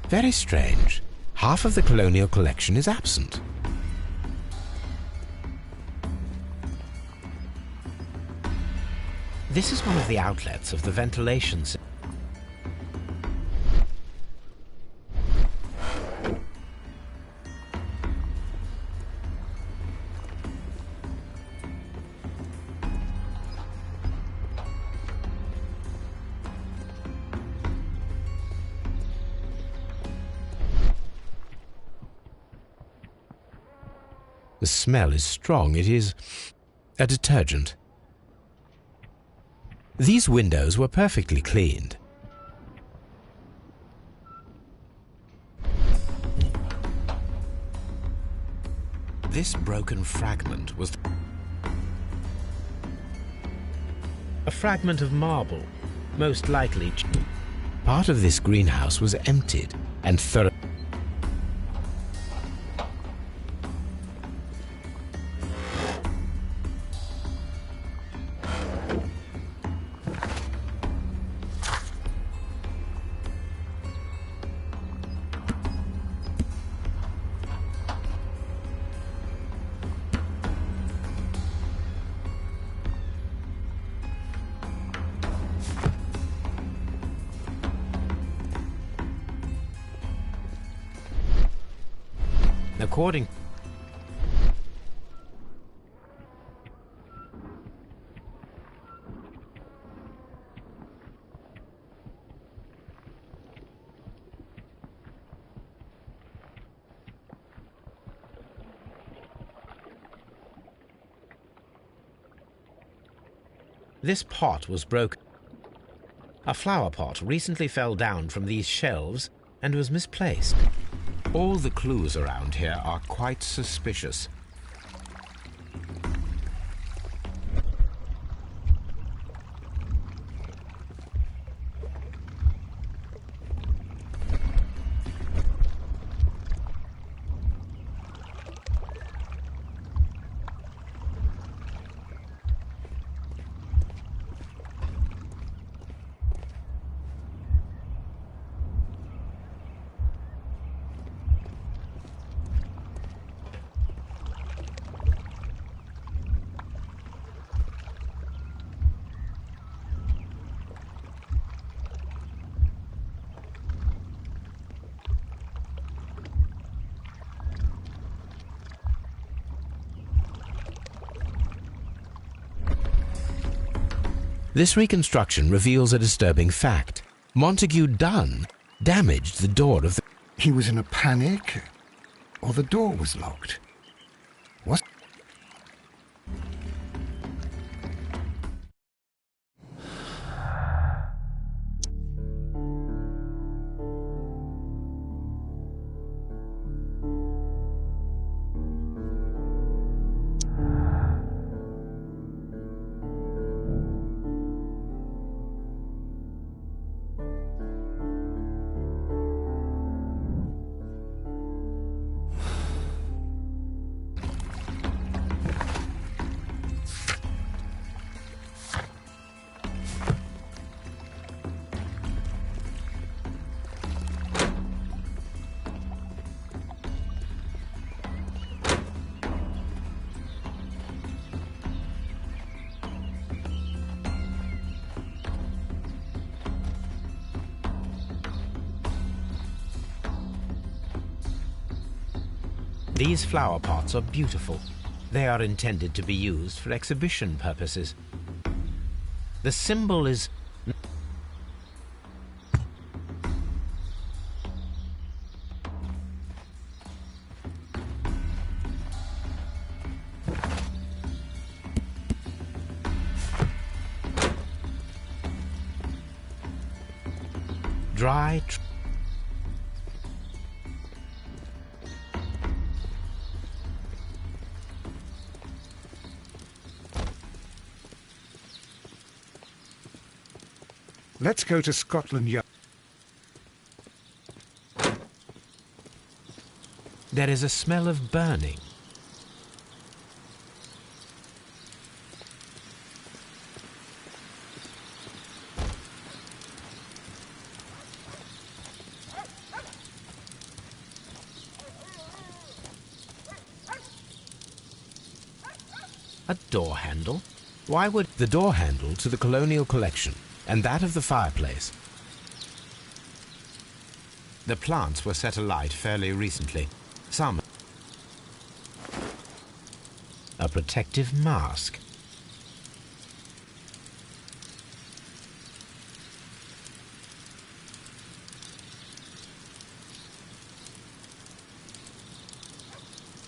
Very strange. Half of the Colonial Collection is absent. This is one of the outlets of the ventilation system. The smell is strong. It is a detergent. These windows were perfectly cleaned. This broken fragment was A fragment of marble, most likely. part of this greenhouse was emptied and thoroughly. According This pot was broken. A flower pot recently fell down from these shelves and was misplaced. All the clues around here are quite suspicious. This reconstruction reveals a disturbing fact. Montague Dunn damaged the door of the... He was in a panic, or the door was locked. What? These flower pots are beautiful. They are intended to be used for exhibition purposes. The symbol is... dry... Let's go to Scotland Yard. There is a smell of burning. A door handle. Why would the door handle to the colonial collection and that of the fireplace? The plants were set alight fairly recently. Some a protective mask.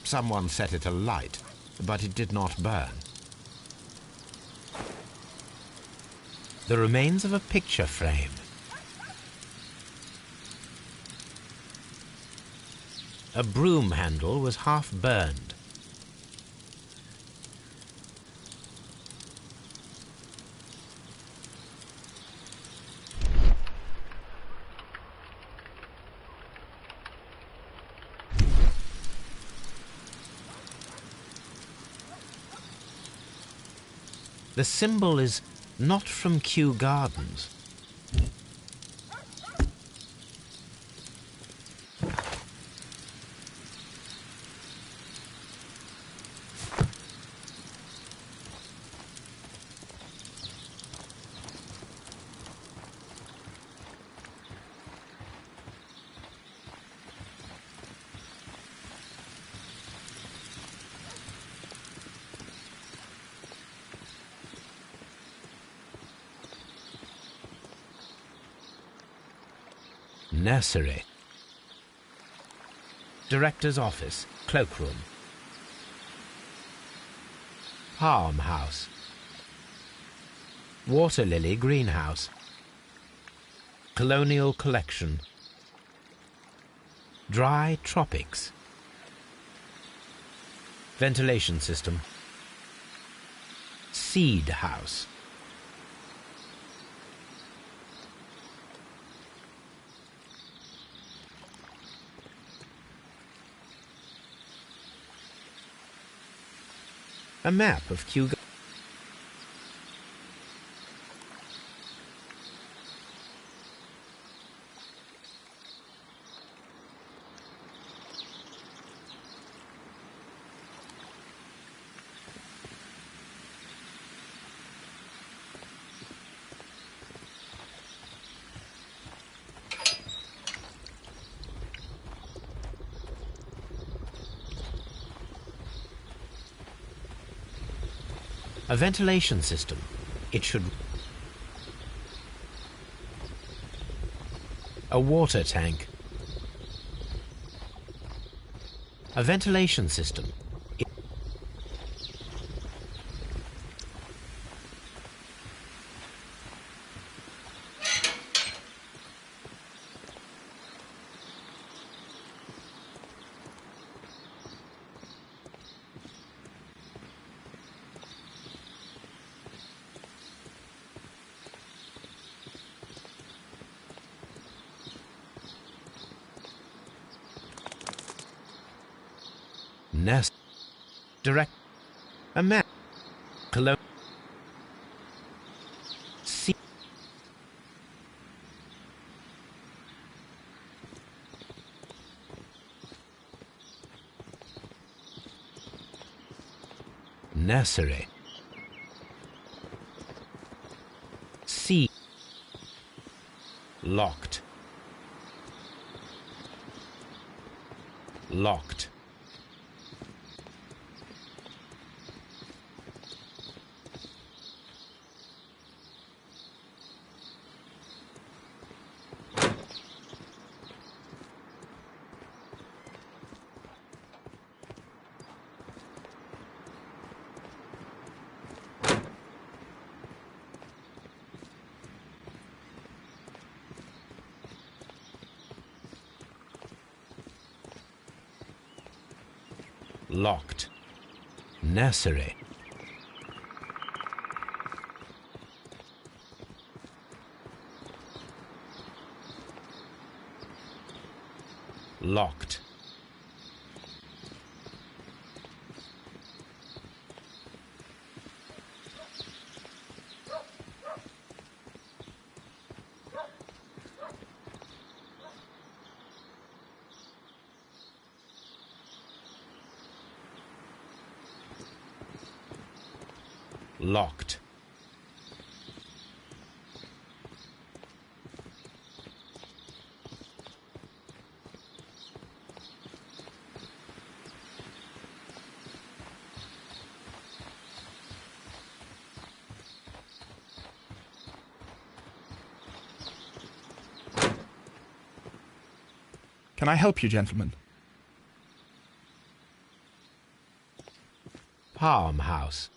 Someone set it alight, but it did not burn. The remains of a picture frame. A broom handle was half burned. The symbol is not from Kew Gardens. Nursery. Director's office, cloakroom. Palm house. Water lily greenhouse. Colonial collection. Dry tropics. Ventilation system. Seed house. A map of Kew Gardens. A ventilation system. It should... A water tank. A ventilation system. Nest. Direct. A map. Colon. See. Nursery. See. Locked. Locked. Locked. Nursery. Locked. Locked. Can I help you, gentlemen? Palm House.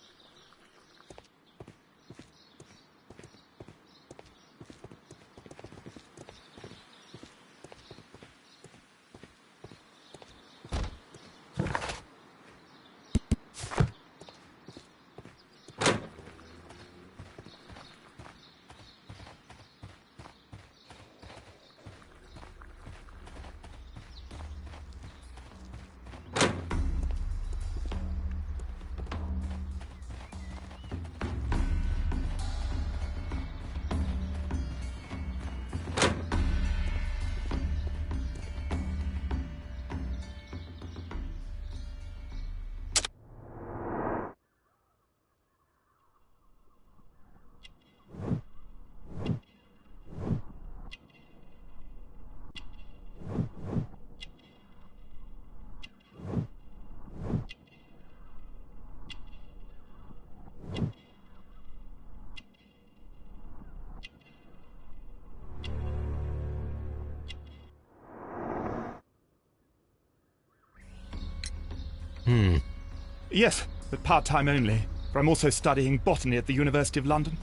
Yes, but part-time only. For I'm also studying botany at the University of London.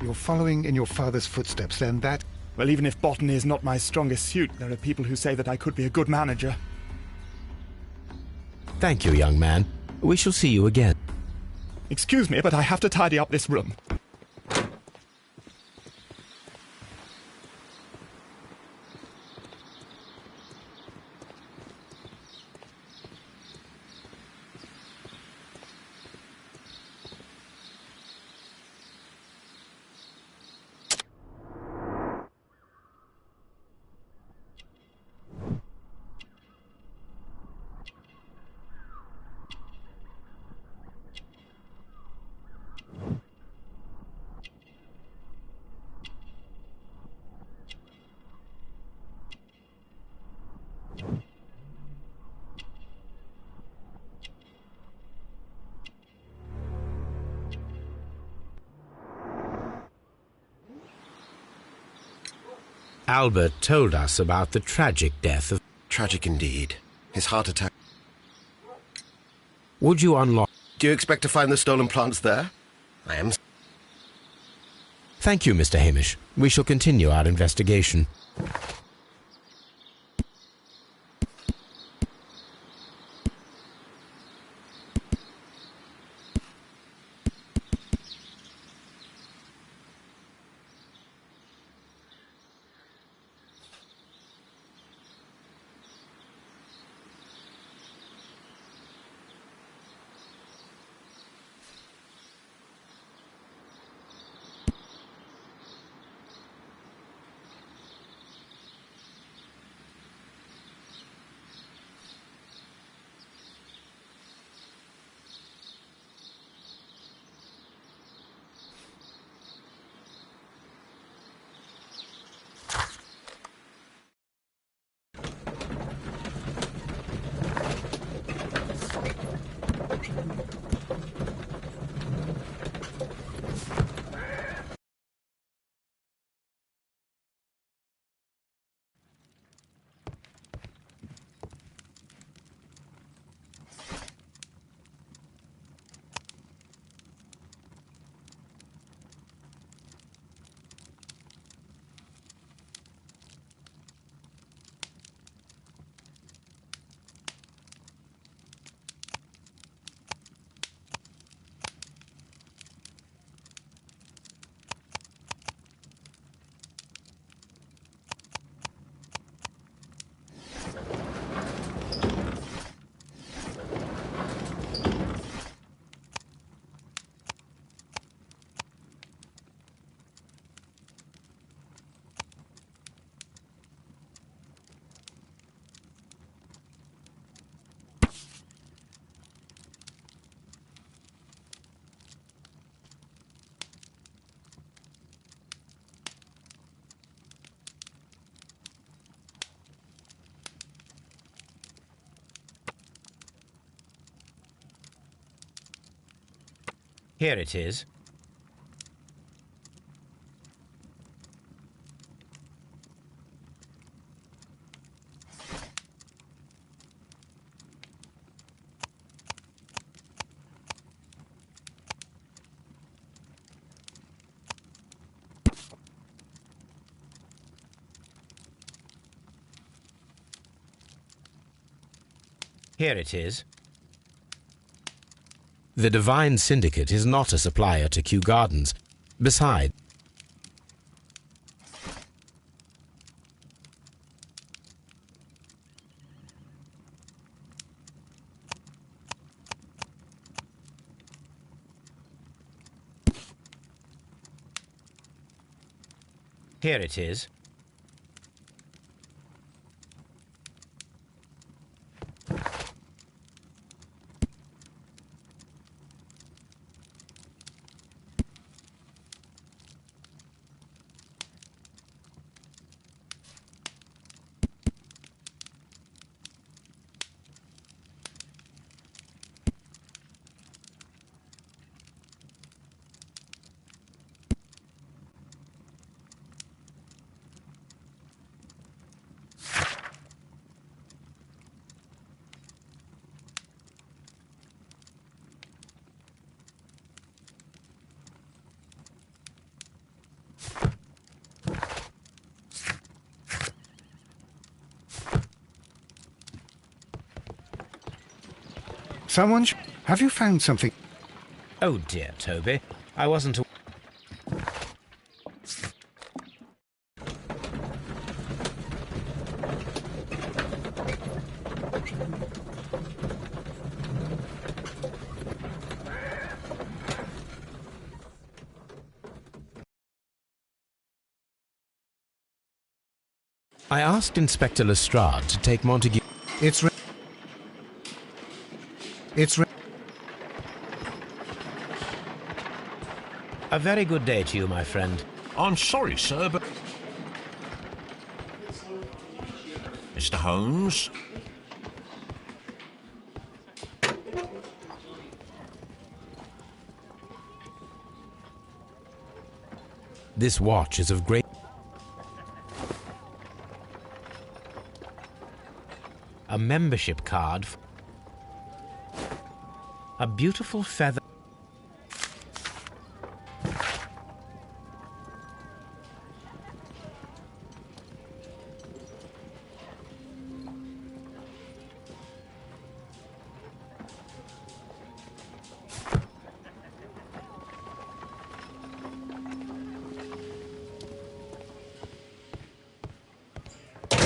You're following in your father's footsteps, then? That... Well, even if botany is not my strongest suit, there are people who say that I could be a good manager. Thank you, young man. We shall see you again. Excuse me, but I have to tidy up this room. Albert told us about the tragic death of... Tragic indeed. His heart attack. Would you unlock... Do you expect to find the stolen plants there? I am. Thank you, Mr. Hamish. We shall continue our investigation. Here it is. Here it is. The Divine Syndicate is not a supplier to Kew Gardens. Besides, Here it is. Have you found something? Oh dear, Toby. I wasn't... I asked Inspector Lestrade to take Montague... A very good day to you, my friend. I'm sorry, sir, but... Mr. Holmes? This watch is of great... A membership card. A beautiful feather.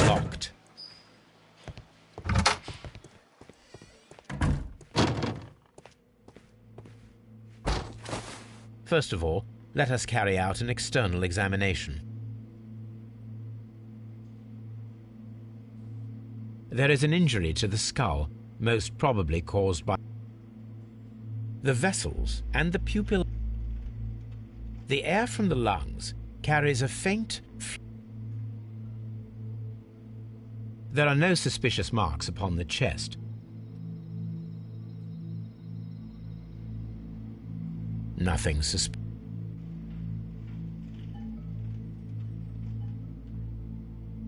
Locked. First of all, let us carry out an external examination. There is an injury to the skull, most probably caused by the vessels and the pupil. The air from the lungs carries a faint... There are no suspicious marks upon the chest. Nothing suspicious.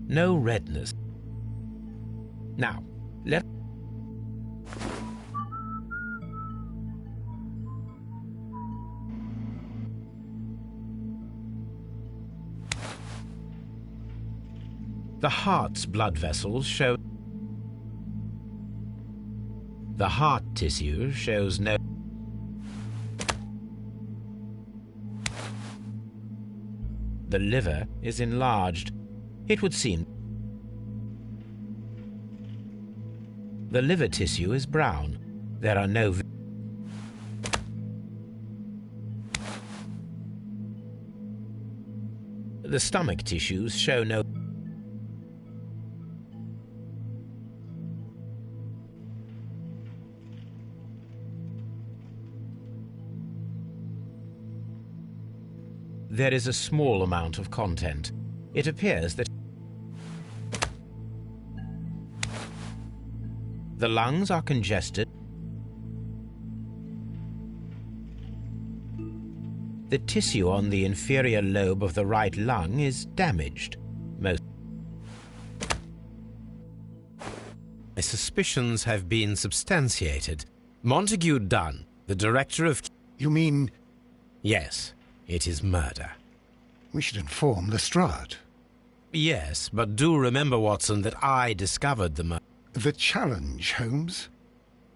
No redness. Now, let... The heart's blood vessels show... The heart tissue shows no... The liver is enlarged. It would seem... The liver tissue is brown. There are no... The stomach tissues show no... There is a small amount of content. It appears that the lungs are congested. The tissue on the inferior lobe of the right lung is damaged. My suspicions have been substantiated. Montague Dunn, the director of... You mean... Yes, it is murder. We should inform Lestrade. Yes, but do remember, Watson, that I discovered the murder. The challenge, Holmes.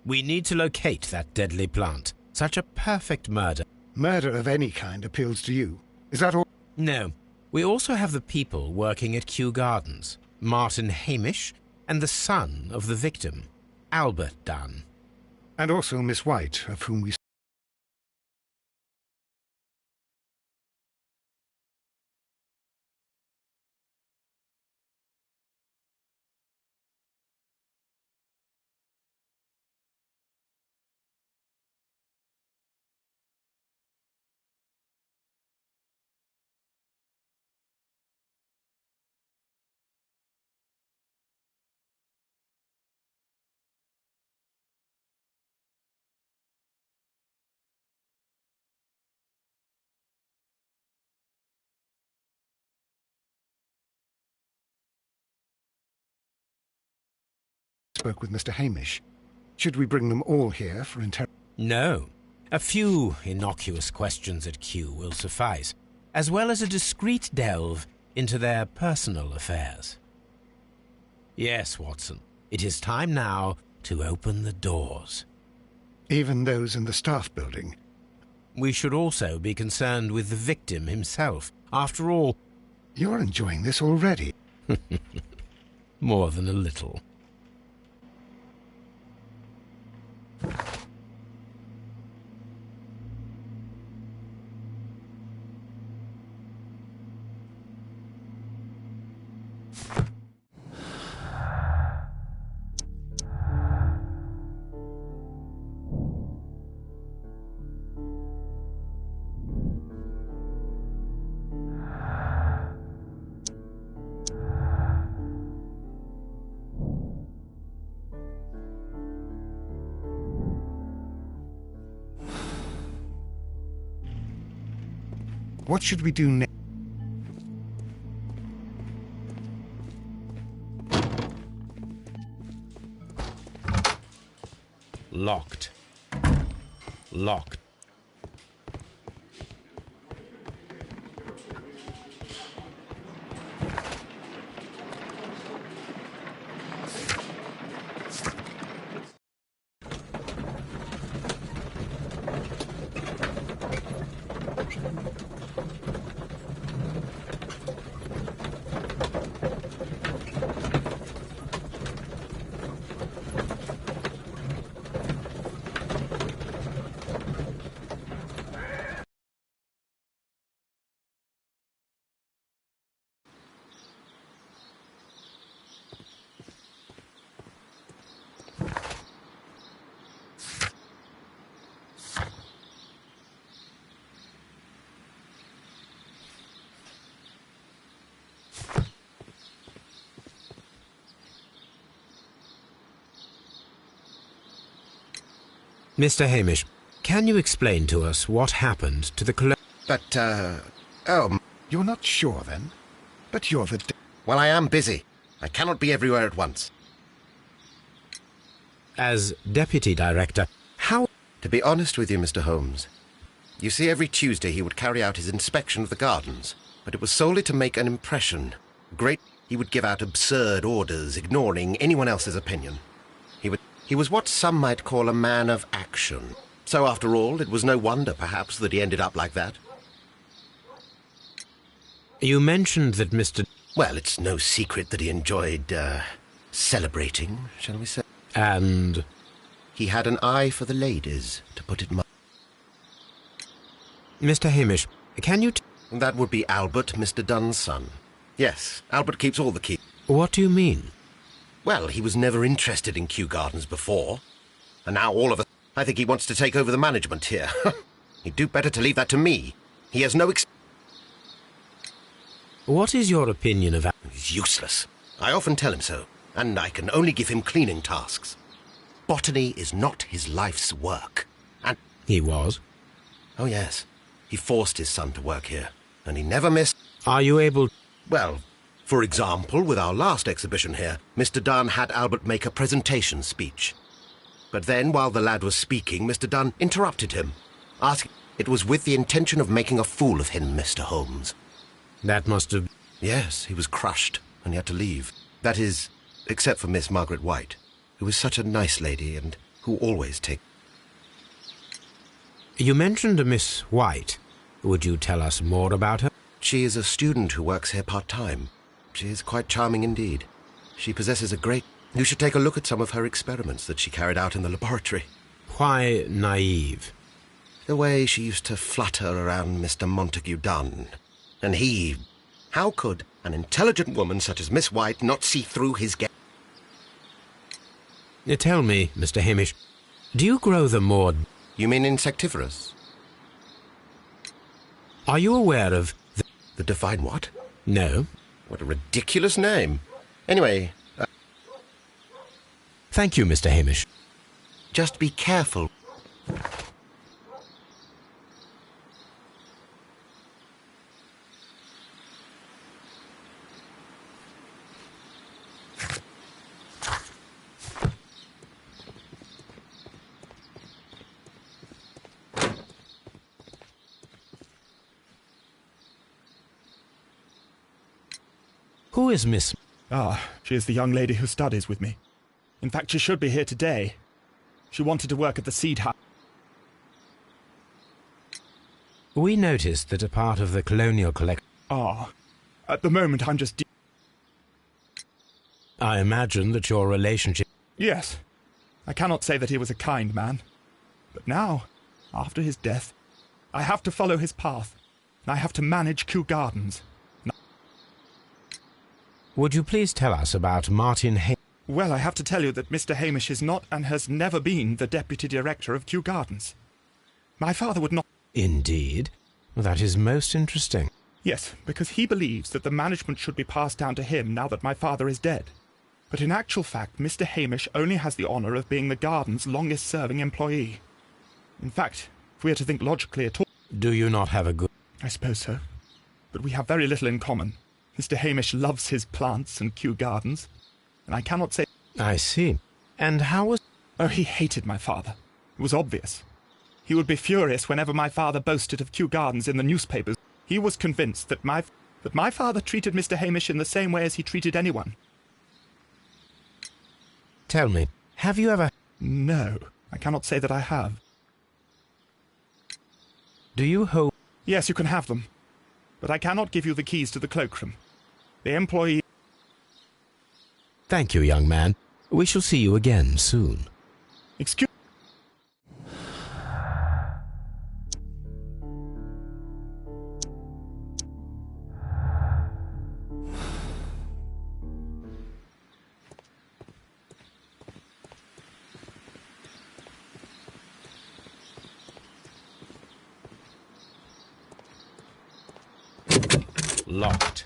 We need to locate that deadly plant. Such a perfect murder. Murder of any kind appeals to you. Is that all? No. We also have the people working at Kew Gardens. Martin Hamish and the son of the victim, Albert Dunn. And also Miss White, of whom we... spoke with Mr. Hamish. Should we bring them all here for No. A few innocuous questions at Kew will suffice, as well as a discreet delve into their personal affairs. Yes, Watson, it is time now to open the doors. Even those in the staff building? We should also be concerned with the victim himself. After all... You're enjoying this already. More than a little. What should we do next? Locked. Locked. Mr. Hamish, can you explain to us what happened to the But, You're not sure, then? But you're the... well, I am busy. I cannot be everywhere at once. As Deputy Director, how... To be honest with you, Mr. Holmes, you see, every Tuesday he would carry out his inspection of the gardens, but it was solely to make an impression. He would give out absurd orders, ignoring anyone else's opinion. He was what some might call a man of action. So, after all, it was no wonder, perhaps, that he ended up like that. You mentioned that Mr... Well, it's no secret that he enjoyed, celebrating, shall we say. And... He had an eye for the ladies, to put it mildly. Mr. Hamish, can you... That would be Albert, Mr. Dunn's son. Yes, Albert keeps all the keys. What do you mean? Well, he was never interested in Kew Gardens before. And now all of a... I think he wants to take over the management here. He'd do better to leave that to me. He has no What is your opinion of... He's useless. I often tell him so, and I can only give him cleaning tasks. Botany is not his life's work. And... He was? Oh, yes. He forced his son to work here, and he never missed... Are you able... Well, for example, with our last exhibition here, Mr. Dunn had Albert make a presentation speech. But then, while the lad was speaking, Mr. Dunn interrupted him, asking... It was with the intention of making a fool of him, Mr. Holmes. That must have... Yes, he was crushed, and he had to leave. That is, except for Miss Margaret White, who was such a nice lady, and who always take... You mentioned a Miss White. Would you tell us more about her? She is a student who works here part-time. She is quite charming indeed. She possesses a great... You should take a look at some of her experiments that she carried out in the laboratory. Why naive? The way she used to flutter around Mr. Montague Dunn. And he... How could an intelligent woman such as Miss White not see through his game? Tell me, Mr. Hamish, do you grow them more... You mean insectivorous? Are you aware of... The divine what? No. What a ridiculous name. Anyway... Thank you, Mr. Hamish. Just be careful. Who is Miss... Ah, she is the young lady who studies with me. In fact, she should be here today. She wanted to work at the seed house. We noticed that a part of the colonial collection... Ah, at the moment I'm just... I imagine that your relationship... Yes, I cannot say that he was a kind man. But now, after his death, I have to follow his path. And I have to manage Kew Gardens. Would you please tell us about Martin Hamish? Well, I have to tell you that Mr. Hamish is not and has never been the deputy director of Kew Gardens. My father would not... Indeed? That is most interesting. Yes, because he believes that the management should be passed down to him now that my father is dead. But in actual fact, Mr. Hamish only has the honour of being the garden's longest-serving employee. In fact, if we are to think logically at all... Do you not have a good... I suppose so. But we have very little in common. Mr. Hamish loves his plants and Kew Gardens, and I cannot say... I see. And how was... Oh, he hated my father. It was obvious. He would be furious whenever my father boasted of Kew Gardens in the newspapers. He was convinced that my father treated Mr. Hamish in the same way as he treated anyone. Tell me, have you ever... No, I cannot say that I have. Do you hold... Yes, you can have them. But I cannot give you the keys to the cloakroom. The employee... Thank you, young man. We shall see you again soon. Excuse... Locked.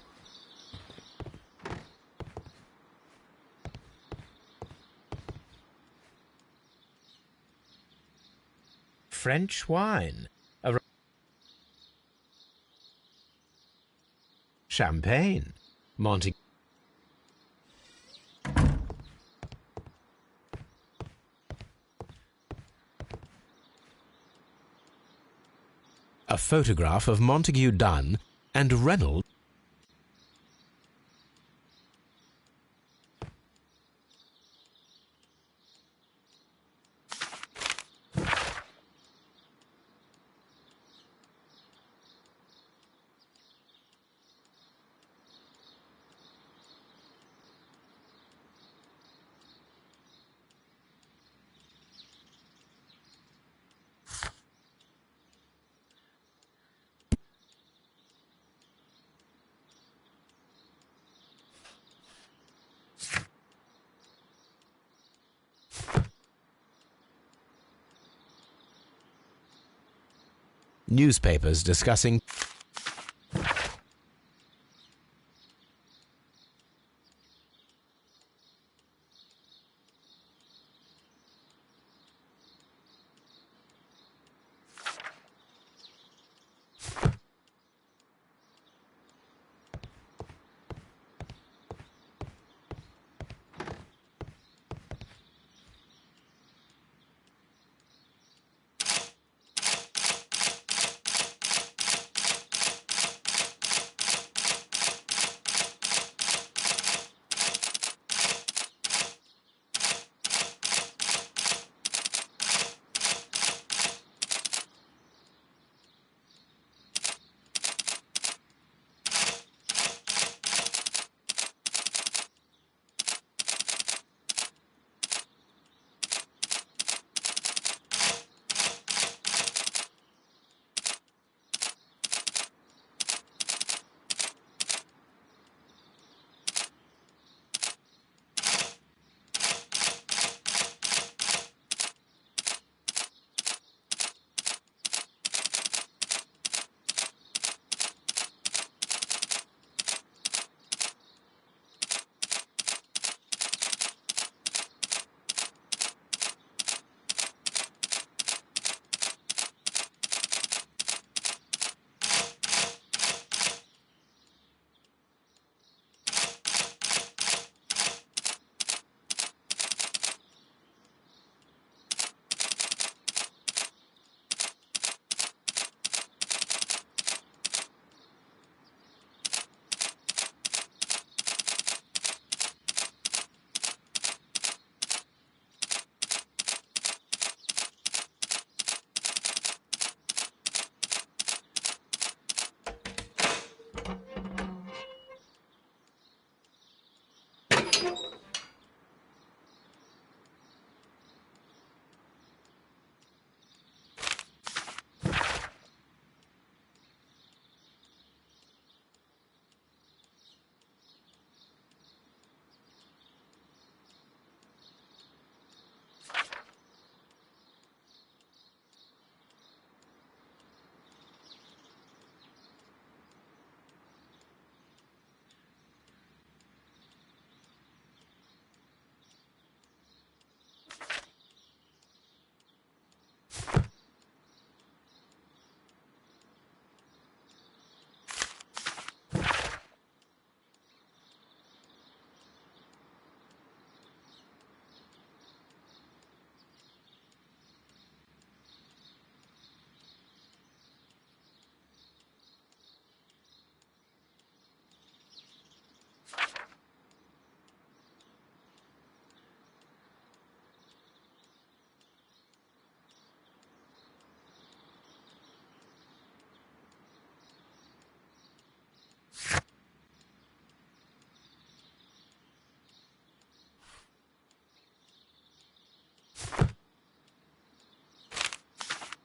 French wine. Champagne. Montague. A photograph of Montague Dunn and Reynolds. Newspapers discussing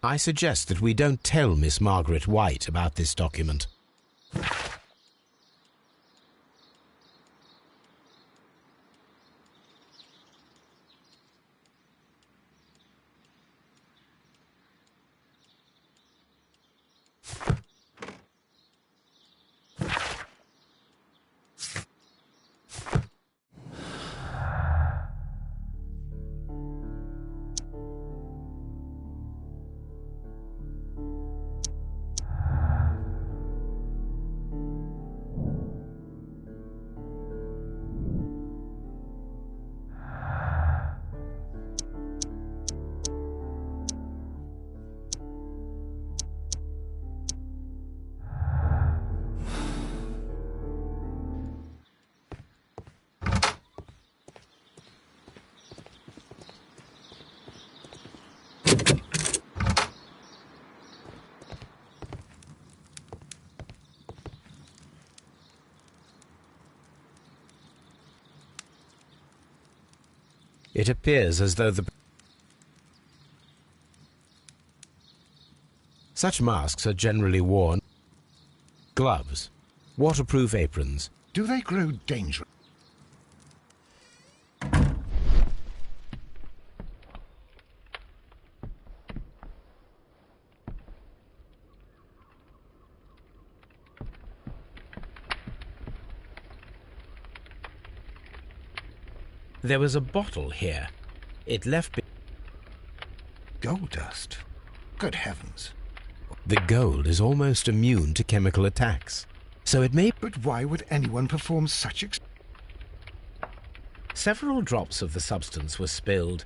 I suggest that we don't tell Miss Margaret White about this document. It appears as though such masks are generally worn. Gloves, waterproof aprons. Do they grow dangerous? There was a bottle here. It left Gold dust? Good heavens. The gold is almost immune to chemical attacks, so it may... But why would anyone perform such Several drops of the substance were spilled.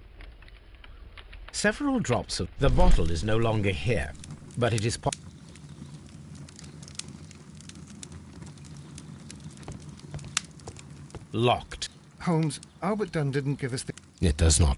Several drops of... The bottle is no longer here, but it is... Locked. Holmes, Albert Dunn didn't give us the... It does not.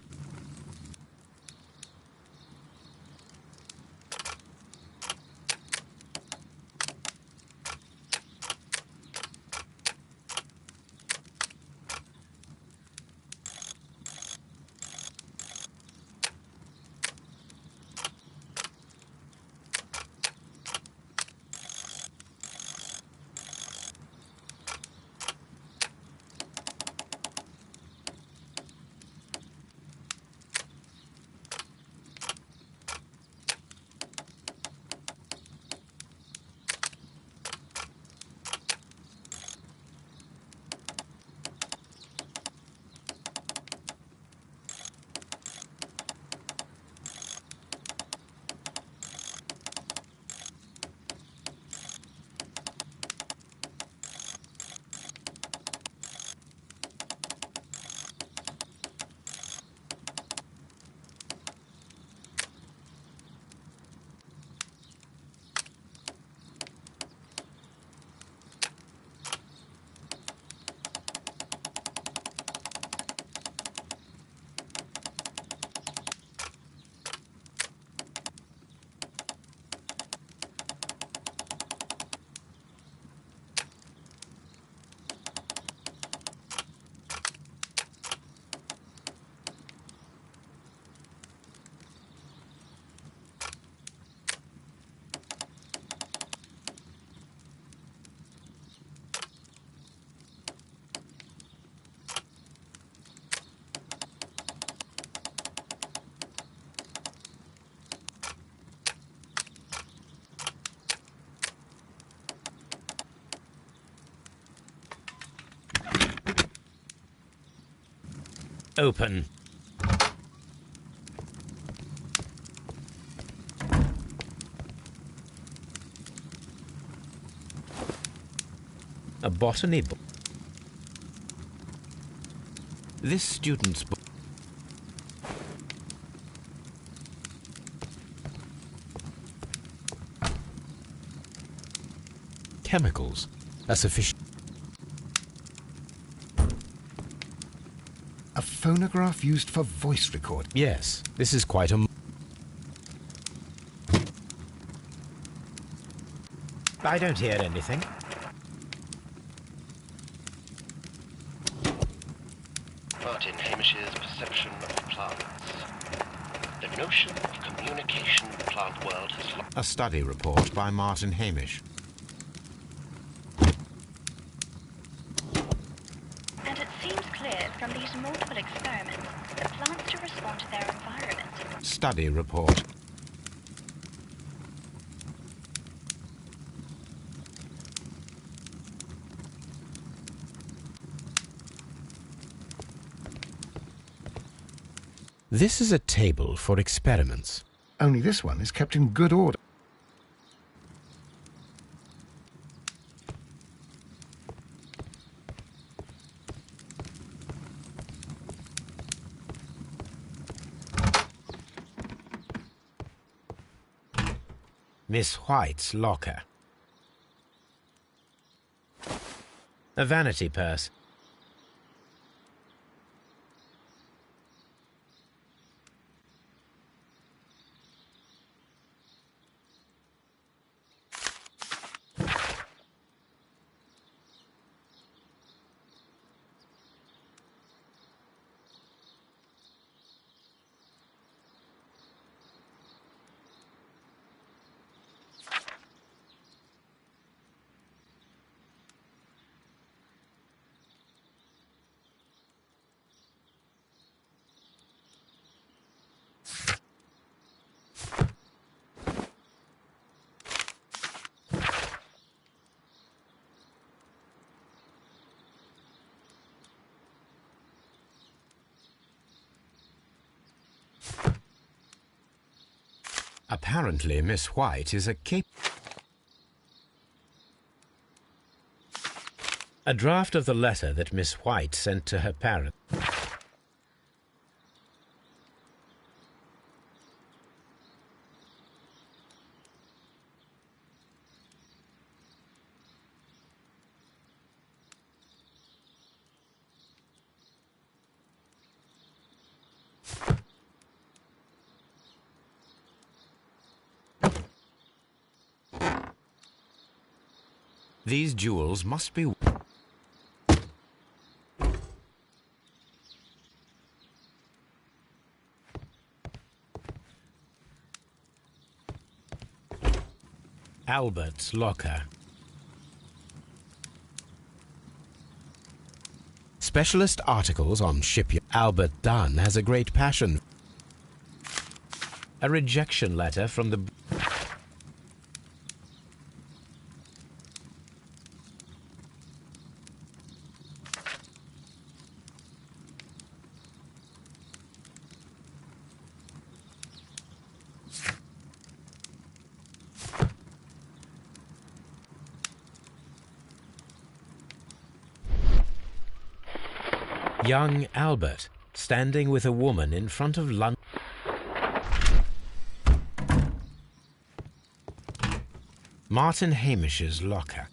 Open. A botany book. This student's book. Chemicals are sufficient. A phonograph used for voice record. Yes, this is quite a... I don't hear anything. Martin Hamish's perception of plants. The notion of communication in the plant world has lost. A study report by Martin Hamish. And it seems clear from these multiple experiments that plants do respond to their environment. Study report. This is a table for experiments. Only this one is kept in good order. Miss White's locker. A vanity purse. Apparently, Miss White is a draft of the letter that Miss White sent to her parents. These jewels must be... Albert's locker. Specialist articles on shipyard. Albert Dunn has a great passion. A rejection letter from the... Young Albert, standing with a woman in front of London. Martin Hamish's locker.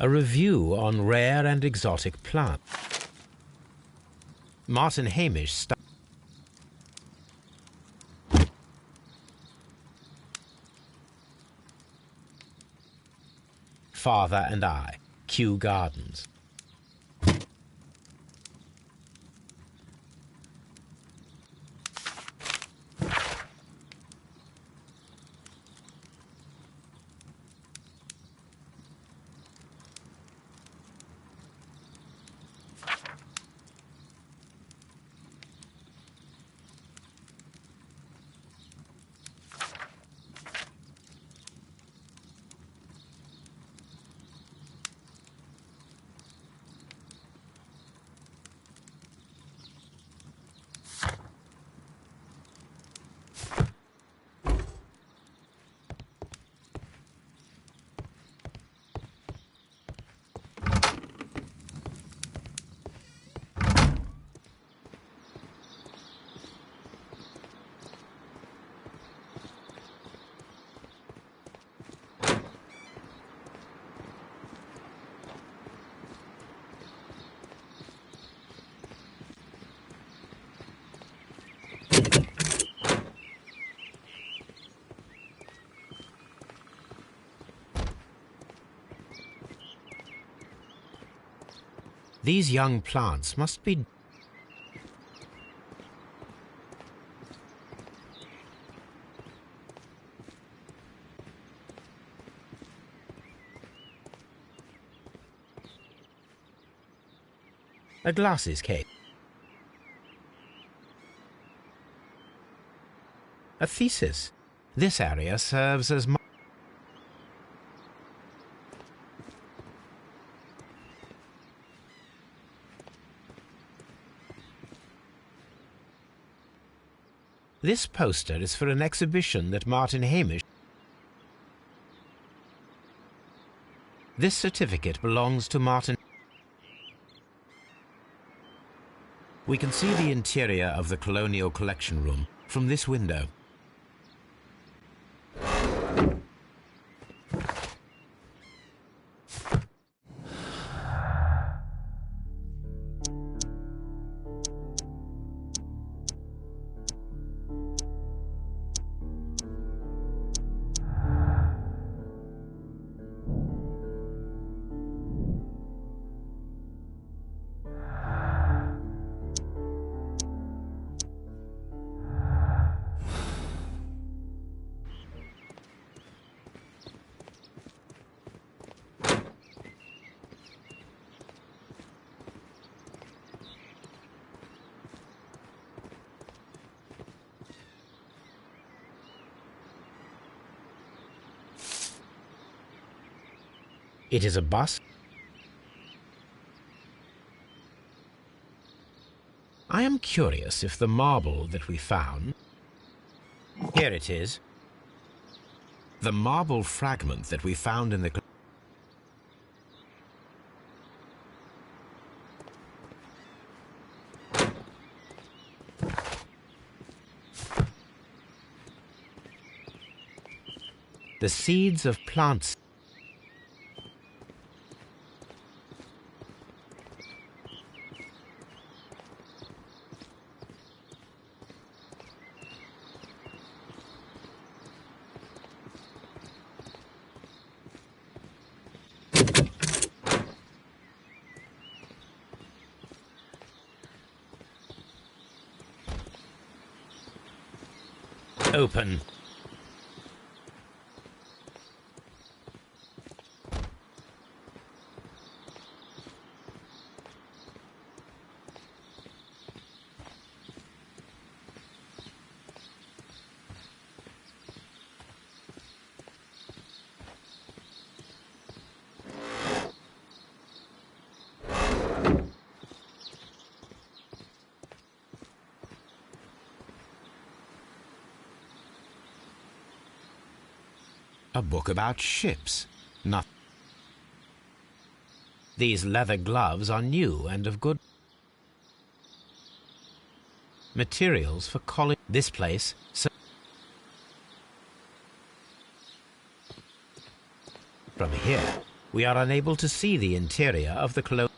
A review on rare and exotic plants. Martin Hamish Father and I, Kew Gardens. These young plants must be... A glasses case. A thesis. This area serves as This poster is for an exhibition that Martin Hamish. This certificate belongs to Martin. We can see the interior of the Colonial Collection Room from this window. It is a bust. I am curious if the marble that we found... Here it is. The marble fragment that we found in the... The seeds of plants... Open. A book about ships. Not. These leather gloves are new and of good materials for college. This place. So from here, we are unable to see the interior of the colonial.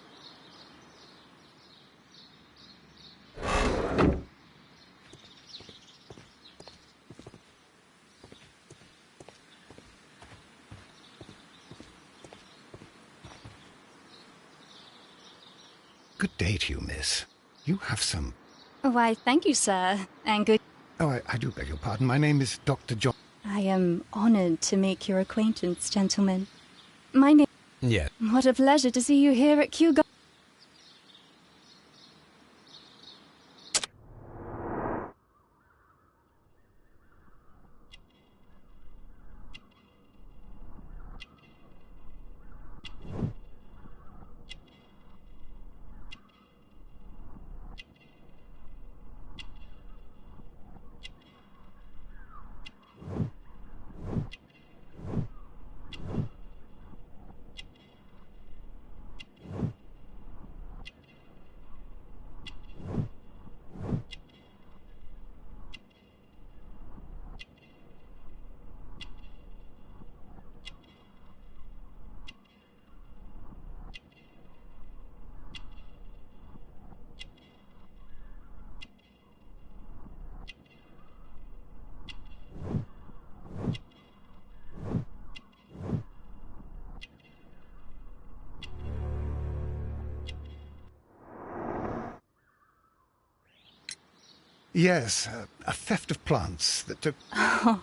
Good day to you, miss. You have some... Why, thank you, sir, and good... Oh, I do beg your pardon. My name is Dr. John... I am honored to make your acquaintance, gentlemen. My name... Yes. What a pleasure to see you here at Kew. Yes, a theft of plants that took... Oh,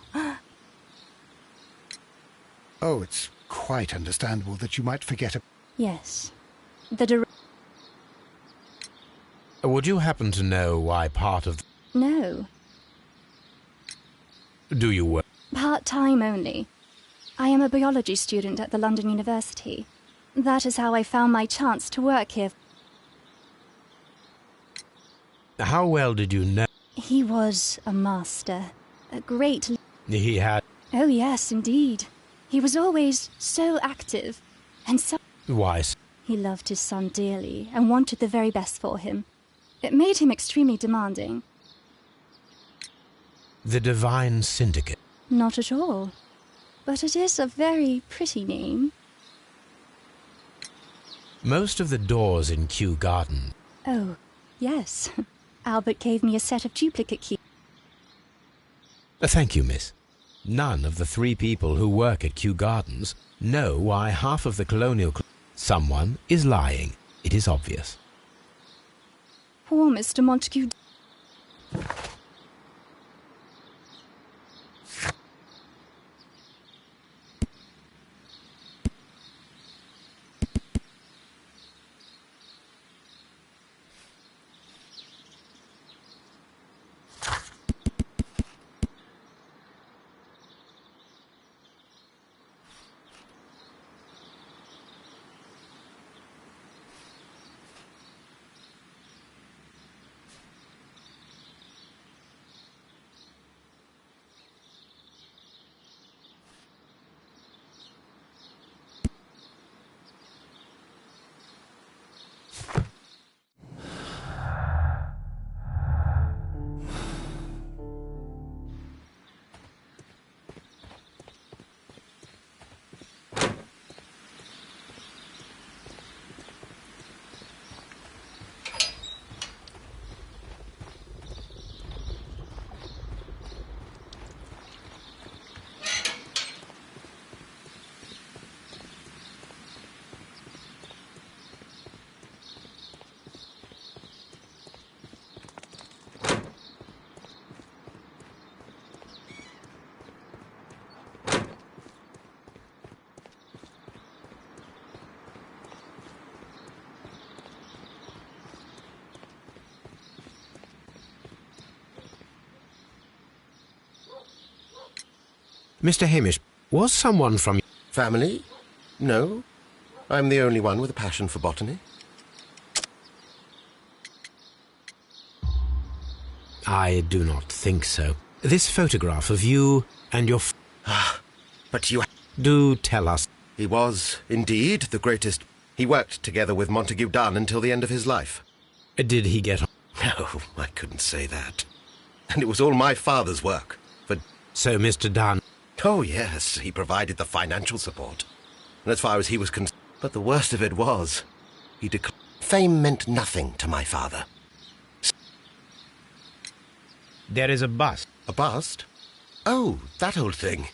it's quite understandable that you might forget a... Yes. The Would you happen to know why part of... No, Do you work? part-time only. I am a biology student at the London University. That is how I found my chance to work here. How well did you know He was a master, a great... he had... Oh yes, indeed. He was always so active, and so... Why, He loved his son dearly and wanted the very best for him. It made him extremely demanding. the Divine Syndicate? Not at all. But it is a very pretty name. Most of the doors in Kew Garden... Oh, yes. Albert gave me a set of duplicate keys. Thank you, miss. None of the 3 people who work at Kew Gardens know why half of the colonial... Someone is lying. It is obvious. Poor Mr. Montague... Mr. Hamish, was someone from... Family? No. I'm the only one with a passion for botany. I do not think so. This photograph of you and your... But you... Do tell us. He was, indeed, the greatest. He worked together with Montague Dunn until the end of his life. Did he get on? No, I couldn't say that. And it was all my father's work. So Mr. Dunn... Oh, yes, he provided the financial support. And as far as he was concerned... But the worst of it was, he declared... Fame meant nothing to my father. There is a bust. A bust? Oh, that old thing.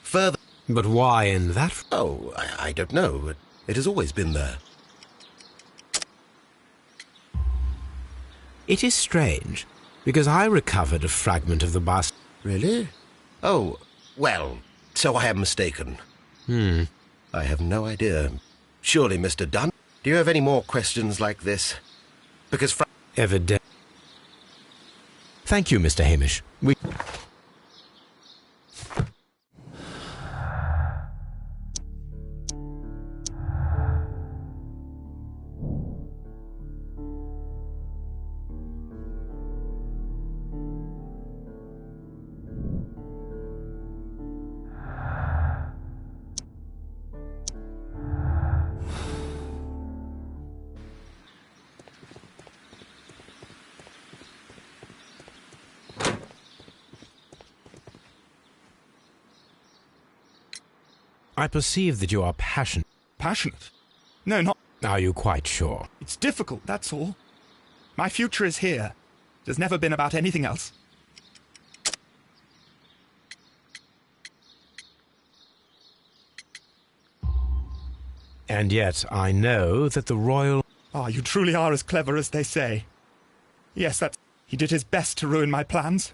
Further... But why in that... Oh, I don't know. It has always been there. It is strange, because I recovered a fragment of the bust. Really? Oh, well, so I am mistaken. I have no idea. Surely, Mr. Dunn, do you have any more questions like this? Because Evident. Thank you, Mr. Hamish. We... I perceive that you are passionate. Passionate? No, not... Are you quite sure? It's difficult, that's all. My future is here. It has never been about anything else. And yet I know that the royal... Ah, you truly are as clever as they say. Yes, that's... He did his best to ruin my plans.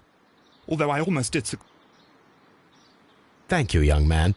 Although I almost did... Thank you, young man.